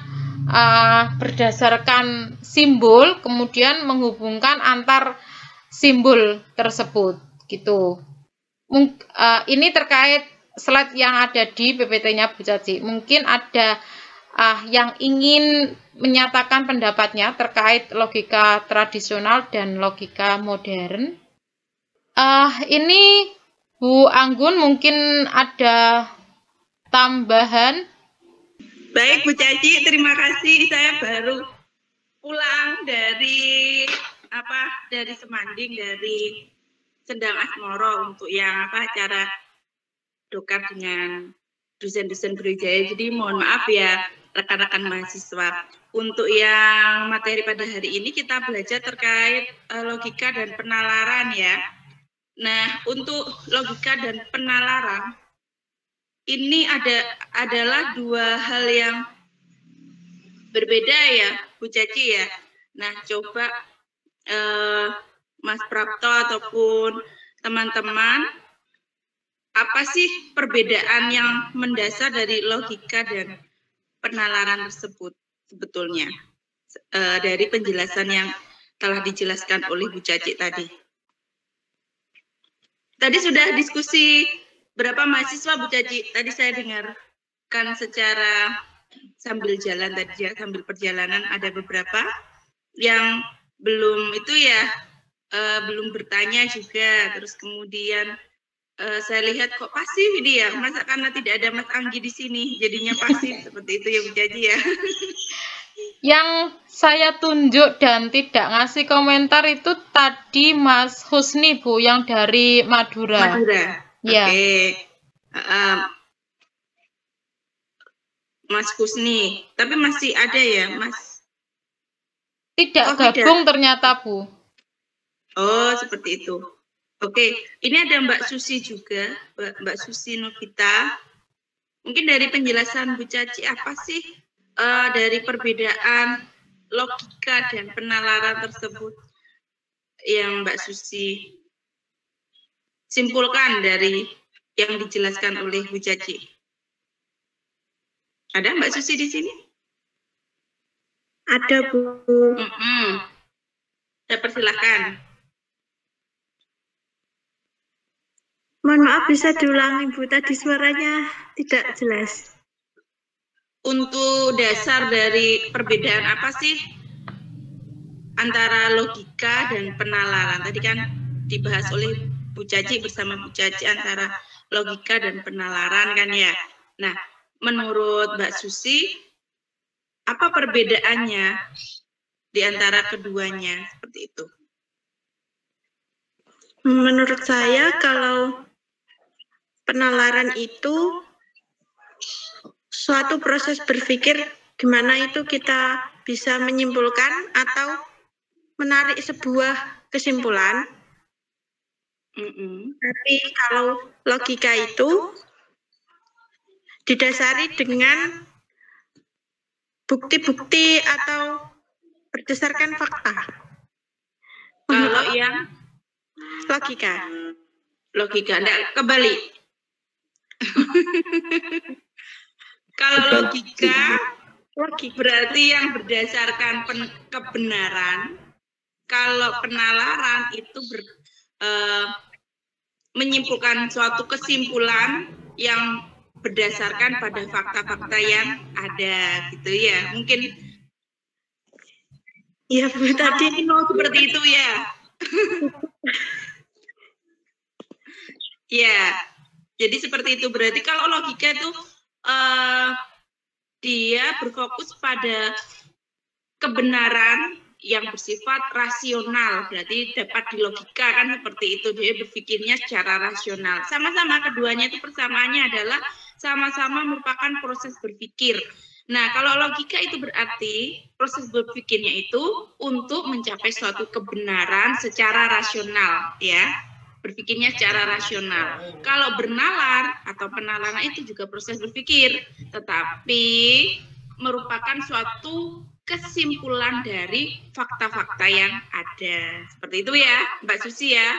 berdasarkan simbol, kemudian menghubungkan antar simbol tersebut, gitu. Ini terkait slide yang ada di PPT-nya Bu Caci. Mungkin ada yang ingin menyatakan pendapatnya terkait logika tradisional dan logika modern. Ini Bu Anggun mungkin ada tambahan. Baik Bu Caci, terima kasih. Saya baru pulang dari Semanding, dari Sendang Asmoro untuk yang acara dokar dengan dosen-dosen Brawijaya. Jadi mohon maaf ya rekan-rekan mahasiswa. Untuk yang materi pada hari ini kita belajar terkait logika dan penalaran ya. Nah, untuk logika dan penalaran ini adalah dua hal yang berbeda ya, Bu Caci ya. Nah, coba Mas Prapto ataupun teman-teman, apa sih perbedaan yang mendasar dari logika dan penalaran tersebut sebetulnya dari penjelasan yang telah dijelaskan oleh Bu Caci tadi? Tadi sudah diskusi berapa mahasiswa Bu Caci? Tadi saya dengarkan secara sambil jalan tadi ya, sambil perjalanan ada beberapa yang belum itu ya, belum bertanya juga. Terus kemudian saya lihat kok pasif dia, masa karena tidak ada Mas Anggi di sini jadinya pasif seperti itu ya Bu Caci ya. Yang saya tunjuk dan tidak ngasih komentar itu tadi Mas Husni Bu, yang dari Madura. Madura. Ya. Oke. Mas Husni, tapi masih ada ya Mas? Tidak gabung ternyata Bu. Oh seperti itu. Oke, ini ada Mbak Susi juga, Mbak Susi Novita. Mungkin dari penjelasan Bu Caci apa sih dari perbedaan logika dan penalaran tersebut yang Mbak Susi simpulkan dari yang dijelaskan oleh Bu Caci? Ada Mbak Susi di sini? Ada Bu. Saya persilahkan. Mohon maaf bisa diulangi Bu, tadi suaranya tidak jelas. untuk dasar dari perbedaan apa sih antara logika dan penalaran? Tadi kan dibahas oleh Bu Caci bersama Bu Caci antara logika dan penalaran kan ya. Nah, menurut Mbak Susi, apa perbedaannya di antara keduanya seperti itu? Menurut saya kalau penalaran itu suatu proses berpikir gimana itu kita bisa menyimpulkan atau menarik sebuah kesimpulan. Tapi kalau logika itu didasari dengan bukti-bukti atau berdasarkan fakta. Kalau yang Logika. enggak, kebalik. Kalau logika berarti yang berdasarkan kebenaran. Kalau penalaran itu menyimpulkan suatu kesimpulan yang berdasarkan pada fakta-fakta yang ada, gitu ya. Mungkin ya tadi seperti itu ya. Ya, jadi seperti itu. Berarti kalau logika itu dia berfokus pada kebenaran yang bersifat rasional, berarti dapat dilogikakan seperti itu, dia berpikirnya secara rasional. Sama-sama keduanya itu persamaannya adalah sama-sama merupakan proses berpikir. Nah, kalau logika itu berarti proses berpikirnya itu untuk mencapai suatu kebenaran secara rasional, ya. Berpikirnya secara rasional. Kalau bernalar atau penalaran itu juga proses berpikir, tetapi merupakan suatu kesimpulan dari fakta-fakta yang ada. Seperti itu ya, Mbak Susi ya.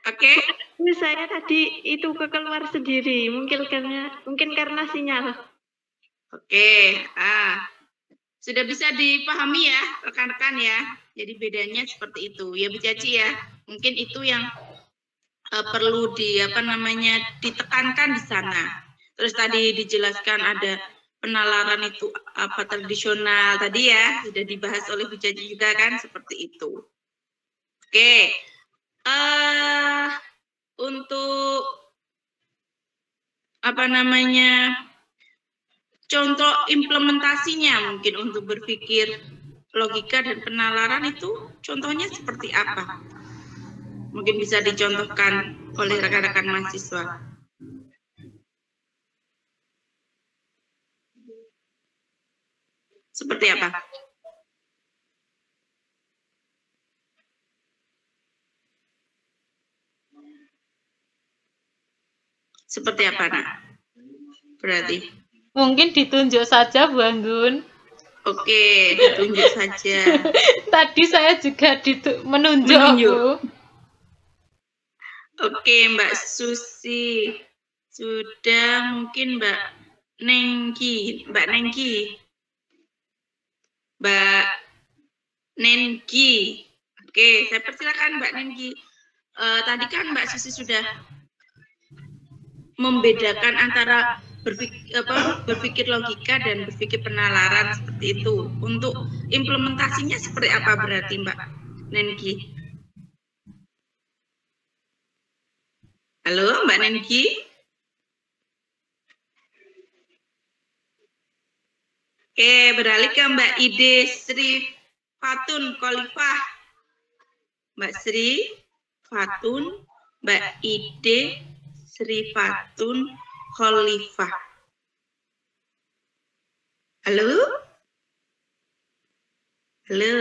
Oke? Saya tadi itu keluar sendiri, mungkin karena sinyal. Oke, sudah bisa dipahami ya, rekan-rekan ya. Jadi bedanya seperti itu. Ya Bu Caci ya, mungkin itu yang perlu ditekankan di sana. Terus tadi dijelaskan ada penalaran itu apa tradisional tadi ya, sudah dibahas oleh Bu Caci juga kan, seperti itu. Oke, untuk contoh implementasinya mungkin untuk berpikir logika dan penalaran itu contohnya seperti apa? Mungkin bisa dicontohkan oleh rekan-rekan mahasiswa. Seperti apa? Seperti apa, Nak? Berarti. Mungkin ditunjuk saja, Bu Anggun. Oke, ditunjuk saja. Tadi saya juga menunjuk. Bu. Oke, Mbak Susi. Sudah mungkin Mbak Nengki. Mbak Nengki. Oke, saya persilakan Mbak Nengki. Tadi kan Mbak Susi sudah membedakan antara berpikir logika dan berpikir penalaran seperti itu. Untuk implementasinya seperti apa berarti Mbak Nengki? Halo Mbak Nengki? Oke, beralih ke Mbak Ide Sri Fatun Khalifah. Mbak Sri Fatun, Mbak Ide Sri Fatun Khalifah. Halo? Halo?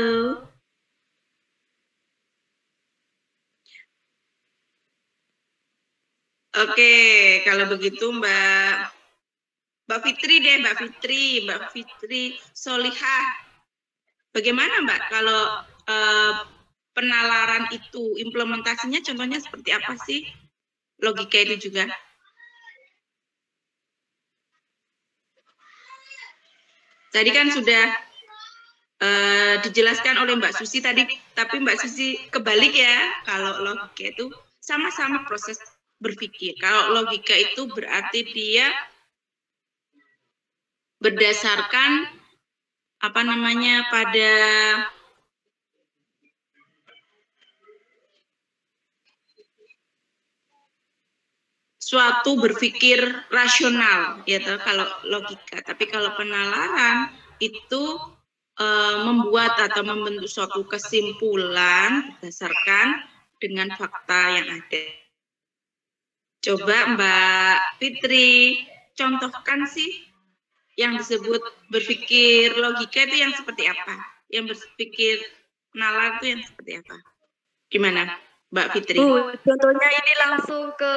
Oke, kalau begitu Mbak Fitri deh, Mbak Fitri Solihah. Bagaimana Mbak kalau penalaran itu implementasinya contohnya seperti apa sih? Logika itu juga. Tadi kan sudah dijelaskan oleh Mbak Susi tadi, tapi Mbak Susi kebalik ya, kalau logika itu sama-sama proses berpikir. Kalau logika itu berarti dia berdasarkan apa namanya pada suatu berpikir rasional ya toh, kalau logika. Tapi kalau penalaran itu membuat atau membentuk suatu kesimpulan berdasarkan dengan fakta yang ada. Coba Mbak Fitri contohkan sih yang disebut berpikir logika itu yang seperti apa? Yang berpikir nalar itu yang seperti apa? Gimana Mbak Fitri? Bu, contohnya ini langsung ke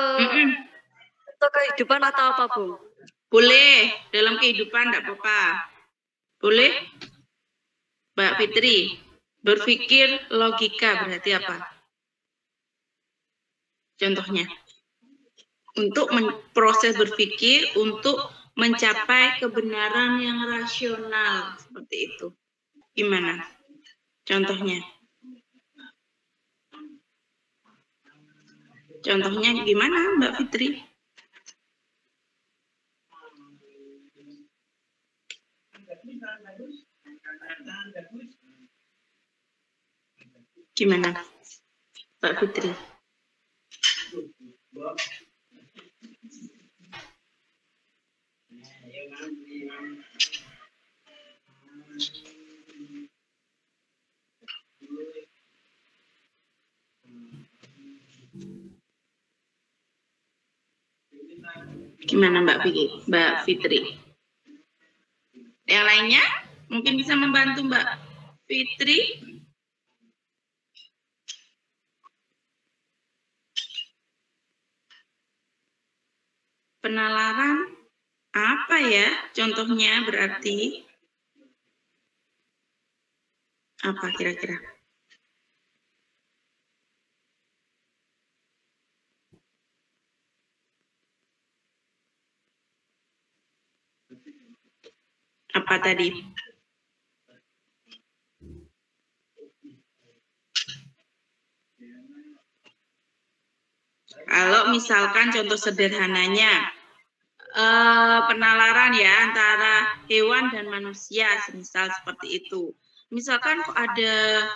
kehidupan atau apa, Bu? Boleh, dalam kehidupan enggak apa-apa. Boleh? Mbak Fitri, berpikir logika berarti apa? Contohnya, untuk proses berpikir untuk mencapai kebenaran yang rasional seperti itu. Gimana? Contohnya? Contohnya gimana, Mbak Fitri? Gimana, Mbak Fitri? Gimana Mbak Fitri? Yang lainnya mungkin bisa membantu Mbak Fitri. Penalaran apa ya? Contohnya berarti apa kira-kira? Apa tadi? Kalau misalkan contoh sederhananya, penalaran ya antara hewan dan manusia, semisal seperti itu. Misalkan kok ada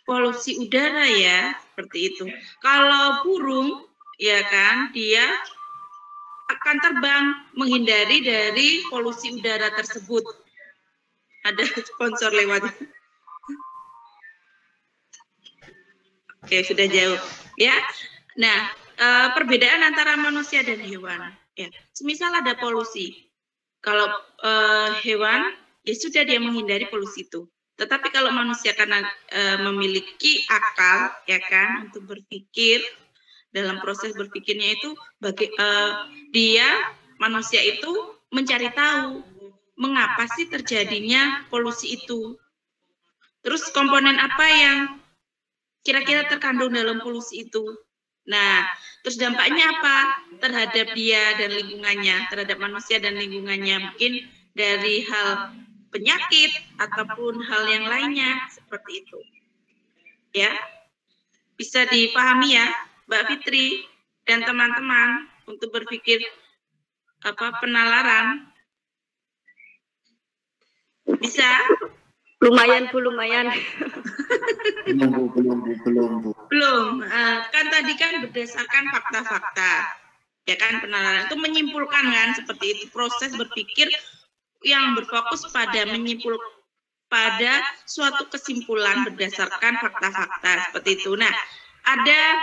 polusi udara ya, seperti itu. Kalau burung, ya kan, dia akan terbang menghindari dari polusi udara tersebut. Ada sponsor lewat. Oke, sudah jauh. Ya. Nah, perbedaan antara manusia dan hewan. Ya, semisal ada polusi. Kalau hewan, ya sudah dia menghindari polusi itu. Tetapi kalau manusia karena memiliki akal, ya kan, untuk berpikir, dalam proses berpikirnya itu, dia, manusia itu mencari tahu mengapa sih terjadinya polusi itu. Terus komponen apa yang kira-kira terkandung dalam polusi itu. Nah, terus dampaknya apa terhadap dia dan lingkungannya, terhadap manusia dan lingkungannya, mungkin dari hal penyakit ataupun hal yang lainnya seperti itu. Ya, bisa dipahami ya, Mbak Fitri dan teman-teman untuk berpikir penalaran. Bisa? Lumayan, Bu, lumayan. Belum. Kan tadi kan berdasarkan fakta-fakta. Ya kan, penalaran itu menyimpulkan kan seperti itu, proses berpikir yang berfokus pada pada suatu kesimpulan berdasarkan fakta-fakta seperti itu. Nah, ada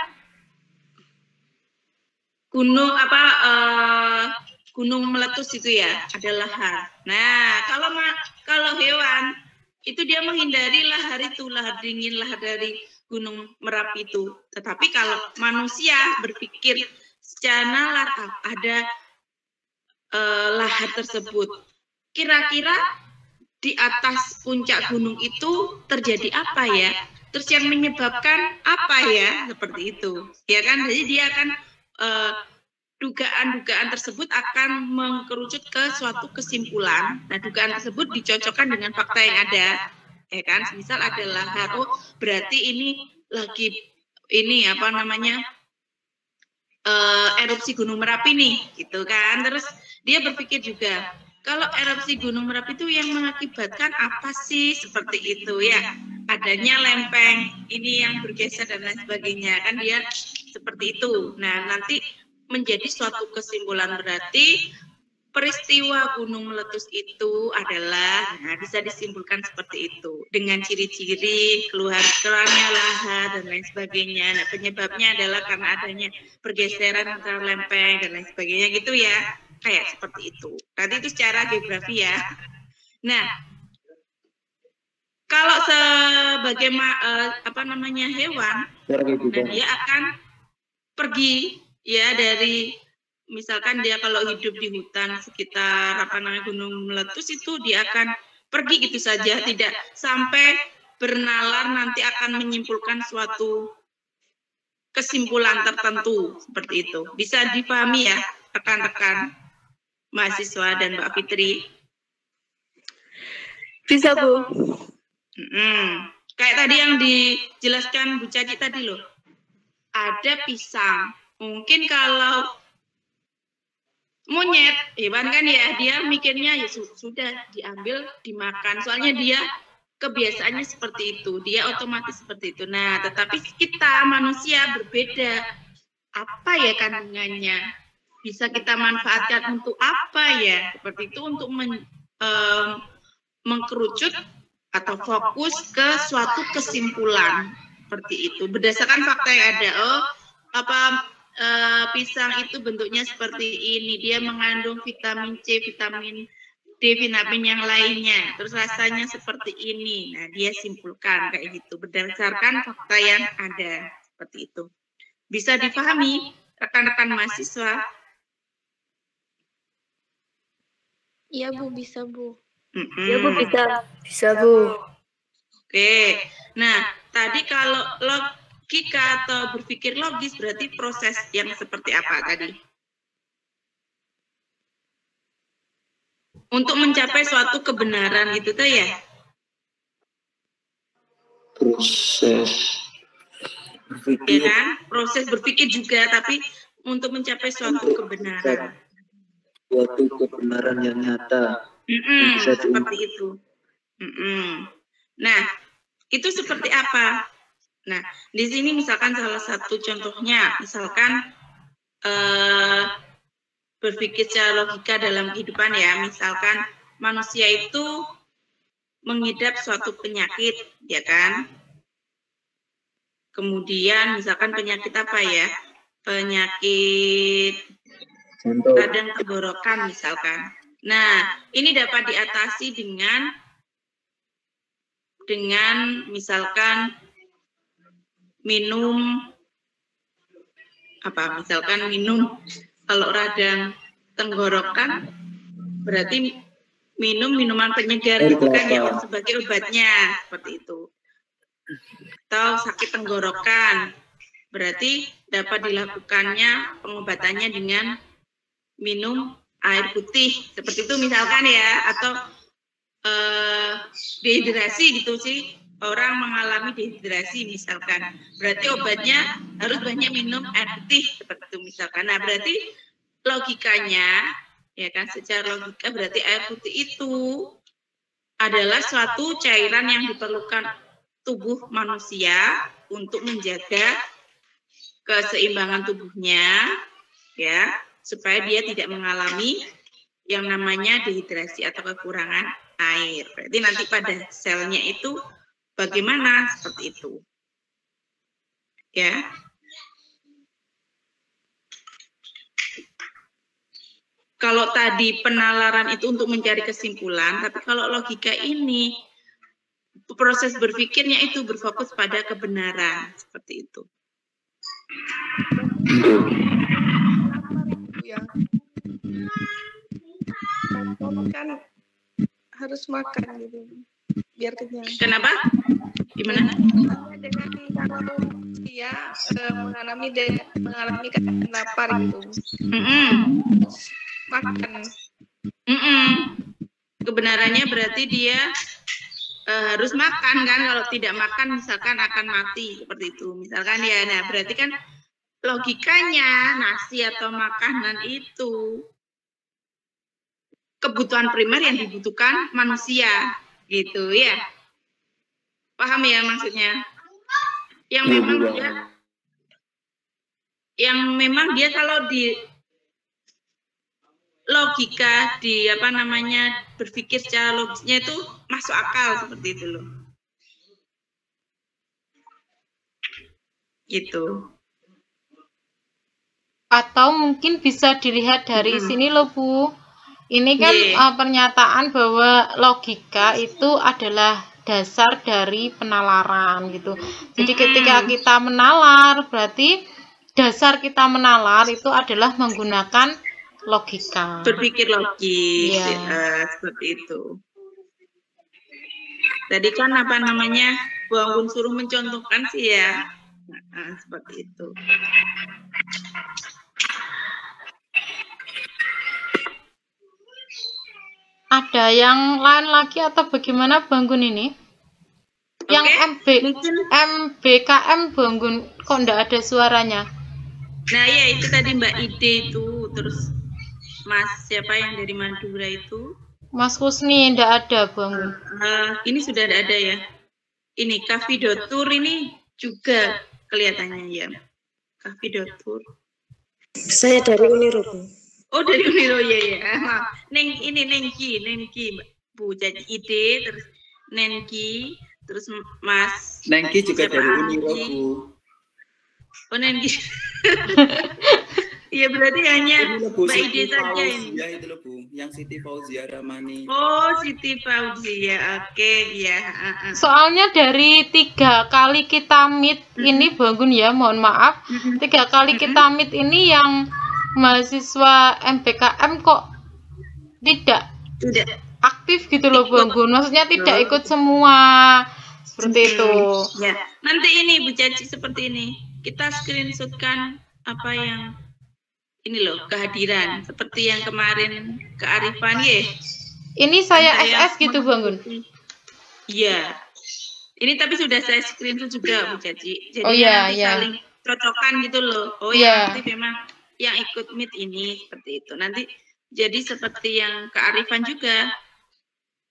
gunung meletus itu ya, ada lahar. Nah, kalau hewan itu dia menghindari lahar itu, lahar dingin, lahar dari gunung Merapi itu. Tetapi kalau manusia berpikir secara nalar, ada lahar tersebut, kira-kira di atas puncak gunung itu terjadi apa ya? Terus yang menyebabkan apa ya? Seperti itu, ya kan? Jadi dia akan dugaan-dugaan tersebut akan mengkerucut ke suatu kesimpulan. Nah, dugaan tersebut dicocokkan dengan fakta yang ada, ya kan? Misal ada lahar, oh berarti ini lagi erupsi Gunung Merapi nih, gitu kan? Terus dia berpikir juga, Kalau erupsi Gunung Merapi itu yang mengakibatkan apa sih? Seperti itu ya. Adanya lempeng, ini yang bergeser dan lain sebagainya. Kan dia seperti itu. Nah, nanti menjadi suatu kesimpulan berarti peristiwa gunung meletus itu adalah, bisa disimpulkan seperti itu. Dengan ciri-ciri keluarnya lahar dan lain sebagainya. Nah, penyebabnya adalah karena adanya pergeseran antara lempeng dan lain sebagainya gitu ya. Kayak seperti itu. Tadi itu secara geografi ya. Nah, kalau sebagai hewan, nah dia akan pergi ya dari, misalkan dia kalau hidup di hutan sekitar gunung meletus itu dia akan pergi gitu saja, tidak sampai bernalar nanti akan menyimpulkan suatu kesimpulan tertentu seperti itu. Bisa dipahami ya rekan-rekan mahasiswa dan Mbak Fitri? Bisa, Bu. Kayak tadi yang dijelaskan Bu Caci tadi loh. Ada pisang. Mungkin kalau monyet, hewan kan ya, dia mikirnya ya sudah diambil, dimakan. Soalnya dia kebiasaannya seperti itu. Dia otomatis seperti itu. Nah, tetapi kita manusia berbeda. Apa ya kandungannya? Bisa kita manfaatkan untuk apa ya? Seperti itu untuk mengkerucut atau fokus ke suatu kesimpulan seperti itu berdasarkan fakta yang ada. Pisang itu bentuknya seperti ini, dia mengandung vitamin C, vitamin D, vitamin yang lainnya, terus rasanya seperti ini. Nah, dia simpulkan kayak gitu berdasarkan fakta yang ada seperti itu. Bisa dipahami rekan-rekan mahasiswa? Iya, Bu, bisa, Bu. Ya, Bu, bisa. Bisa, Bu. Oke. Nah, tadi kalau logika atau berpikir logis berarti proses yang seperti apa tadi? Untuk mencapai suatu kebenaran gitu tuh ya? Proses Ya kan? Proses berpikir juga, tapi untuk mencapai suatu kebenaran. suatu kebenaran yang nyata. Seperti itu. Nah, itu seperti apa? Nah, di sini misalkan salah satu contohnya, misalkan berpikir secara logika dalam kehidupan ya, misalkan manusia itu mengidap suatu penyakit, ya kan? Kemudian misalkan penyakit apa ya? Penyakit radang tenggorokan misalkan. Nah, ini dapat diatasi dengan misalkan minum kalau radang tenggorokan berarti minum minuman penyegar itu kan ya sebagai obatnya seperti itu. Atau sakit tenggorokan berarti dapat dilakukannya pengobatannya dengan minum air putih seperti itu misalkan ya, atau dehidrasi gitu sih, orang mengalami dehidrasi misalkan, berarti obatnya harus banyak minum air putih seperti itu misalkan. Nah, berarti logikanya ya kan, secara logika berarti air putih itu adalah suatu cairan yang diperlukan tubuh manusia untuk menjaga keseimbangan tubuhnya ya, supaya dia tidak mengalami yang namanya dehidrasi atau kekurangan air. Berarti nanti pada selnya itu bagaimana seperti itu. Ya. Kalau tadi penalaran itu untuk mencari kesimpulan, tapi kalau logika ini proses berpikirnya itu berfokus pada kebenaran seperti itu. Ya. Kan harus makan gitu biar kenyang. Kenapa? Gimana? Dengan kalau dia mengalami lapar gitu. Makan. Kebenarannya berarti dia harus makan kan, kalau tidak makan misalkan akan mati seperti itu misalkan ya. Nah, berarti kan logikanya nasi atau makanan itu kebutuhan primer yang dibutuhkan manusia, gitu ya. Paham ya maksudnya? Yang memang dia kalau di logika di berpikir secara logisnya itu masuk akal seperti itu loh. Gitu. Atau mungkin bisa dilihat dari sini loh Bu. Ini kan pernyataan bahwa logika itu adalah dasar dari penalaran gitu. Jadi ketika kita menalar, berarti dasar kita menalar itu adalah menggunakan logika. Berpikir logis, seperti itu. Tadi kan Buanggun suruh mencontohkan sih ya. Nah, seperti itu. Ada yang lain lagi atau bagaimana Banggun ini? Yang MBKM Banggun kok enggak ada suaranya? Nah ya itu tadi Mbak Ide itu, terus Mas siapa yang dari Madura itu? Mas Husni enggak ada Banggun. Ini sudah ada ya. Ini Kafidotur ini juga kelihatannya ya. Kafidotur. Saya dari Uniro, Bu. Oh dari Uniro ya. Nengki Bu jadi Ide, terus Nengki, terus Mas. Nengki juga dari Uniro, Bu. Oh Nengki. Iya berarti hanya Mbak Ide saja ini. Ya itu loh Bu, yang Siti Fauzia Ramani. Oh Siti Fauzia, oke ya. Soalnya dari 3 kali kita meet ini Banggun ya, mohon maaf. 3 kali kita meet ini yang mahasiswa MBKM kok tidak aktif gitu loh Banggun. Maksudnya tidak ikut semua seperti itu. Ya. Nanti ini Bu Caci seperti ini. Kita screenshotkan apa yang ini loh kehadiran seperti yang kemarin kearifan ya. Ini saya SS gitu Banggun. Iya. Ini tapi sudah saya screenshot juga Bu Caci. Jadi nanti saling cocokan gitu loh. Oh ya nanti memang yang ikut meet ini seperti itu. Nanti jadi seperti yang kearifan juga.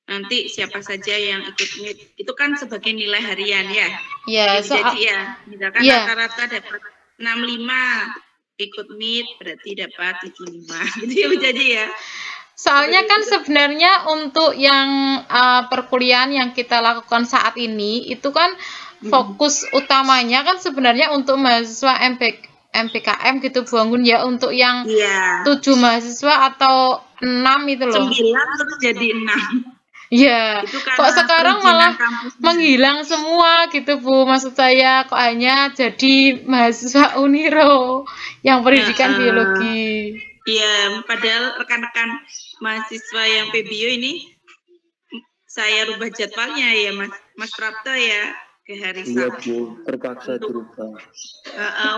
Nanti siapa saja yang ikut meet itu kan sebagai nilai harian ya. Iya. Jadi ya misalkan rata-rata dapat 65. Ikut meet berarti dapat 75 gitu ya jadi ya. Soalnya kan sebenarnya untuk yang perkuliahan yang kita lakukan saat ini itu kan fokus utamanya kan sebenarnya untuk mahasiswa MBKM gitu Banggun ya, untuk yang 7 mahasiswa atau 6 itu loh. 9 terus jadi 6. Ya, kok sekarang malah menghilang semua gitu Bu. Maksud saya kok hanya jadi mahasiswa Uniro yang pendidikan biologi. Iya, padahal rekan-rekan mahasiswa yang PBio ini saya rubah jadwalnya ya Mas Prapto ya ke hari Sabtu. Iya Bu, terpaksa dirubah.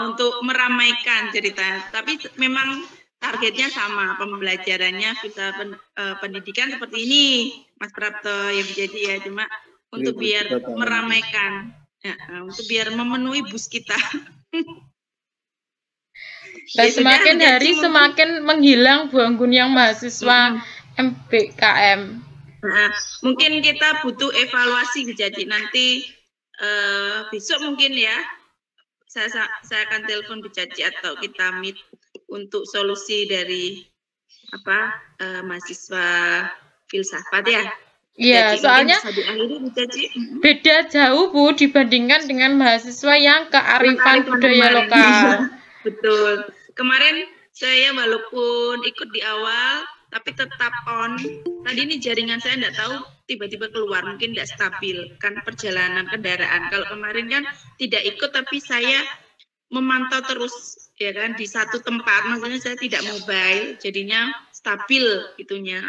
Untuk meramaikan cerita, tapi memang targetnya sama, pembelajarannya bisa pendidikan seperti ini, Mas Prapto yang jadi ya, cuma untuk biar meramaikan, untuk biar memenuhi bus kita. Dan semakin hari semakin menghilang Banggun yang mahasiswa MBKM. Mungkin kita butuh evaluasi jadi nanti besok mungkin ya, saya akan telepon Bu Caci atau kita meet untuk solusi dari mahasiswa filsafat ya. Iya, soalnya beda jauh Bu dibandingkan dengan mahasiswa yang kearifan budaya lokal. Betul. Kemarin saya walaupun ikut di awal tapi tetap on. Tadi ini jaringan saya enggak tahu tiba-tiba keluar, mungkin tidak stabil kan perjalanan kendaraan. Kalau kemarin kan tidak ikut tapi saya memantau terus ya kan di satu tempat, maksudnya saya tidak mobile, jadinya stabil itunya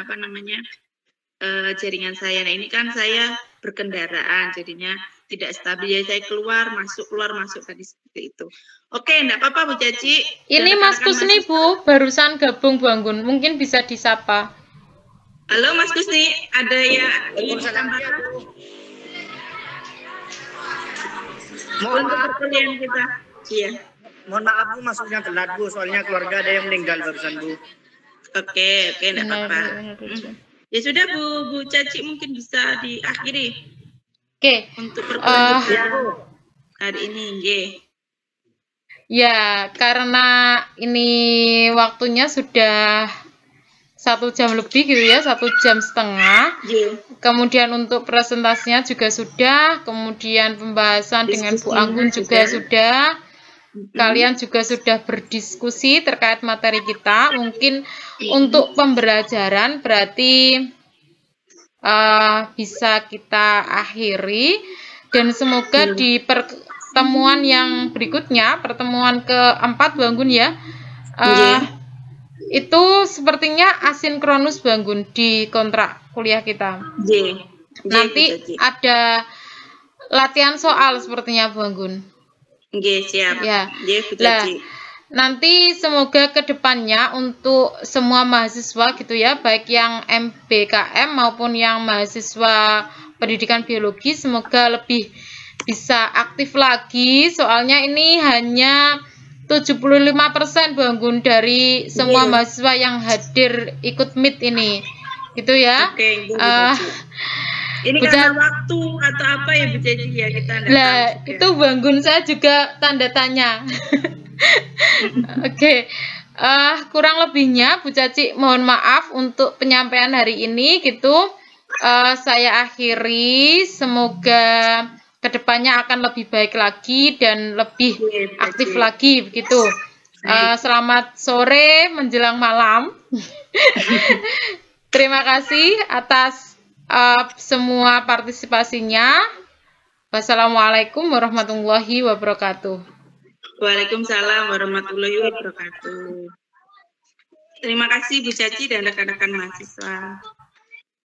jaringan saya. Nah ini kan saya berkendaraan jadinya tidak stabil ya, saya keluar masuk tadi seperti itu. Oke, enggak apa-apa Bu Caci. Ini Mas Kusni Bu barusan gabung Banggun, mungkin bisa disapa. Halo Mas Kusni, ada yang ingin ditambahkan? Mohon maaf kita. Iya. Mohon maaf Bu, masuknya telat Bu, soalnya keluarga ada yang meninggal barusan Bu. Oke, enggak apa-apa. Benar, tujuan. Ya sudah Bu Caci mungkin bisa diakhiri Oke. untuk perkuliahan hari ini, nggih. Ya, karena ini waktunya sudah 1 jam lebih gitu ya, 1,5 jam. Nggih. Kemudian untuk presentasinya juga sudah, kemudian pembahasan dengan Bu Anggun juga sudah. Kalian juga sudah berdiskusi terkait materi kita. Mungkin untuk pembelajaran berarti bisa kita akhiri. Dan semoga di pertemuan yang berikutnya, pertemuan keempat Bu Anggun ya, itu sepertinya asinkronus Bu Anggun di kontrak kuliah kita. Nanti ada latihan soal sepertinya Bu Anggun. Nggih, siap. Ya. Nggih, Bu Lah, Caci. nanti semoga kedepannya untuk semua mahasiswa gitu ya, baik yang MBKM maupun yang mahasiswa pendidikan biologi, semoga lebih bisa aktif lagi. Soalnya ini hanya 75% Bu Anggun dari semua mahasiswa yang hadir ikut meet ini. Gitu ya. Oke, Bu Caci. Ini karena waktu atau apa ya Bu Caci ya, kita enggak Lah, tahu. itu Bu Anggun saya juga tanda tanya. Oke. Kurang lebihnya Bu Caci mohon maaf untuk penyampaian hari ini gitu. Saya akhiri, semoga kedepannya akan lebih baik lagi dan lebih aktif lagi begitu. Selamat sore menjelang malam. Terima kasih atas semua partisipasinya. Wassalamualaikum warahmatullahi wabarakatuh. Waalaikumsalam warahmatullahi wabarakatuh. Terima kasih Bu Caci dan rekan-rekan mahasiswa.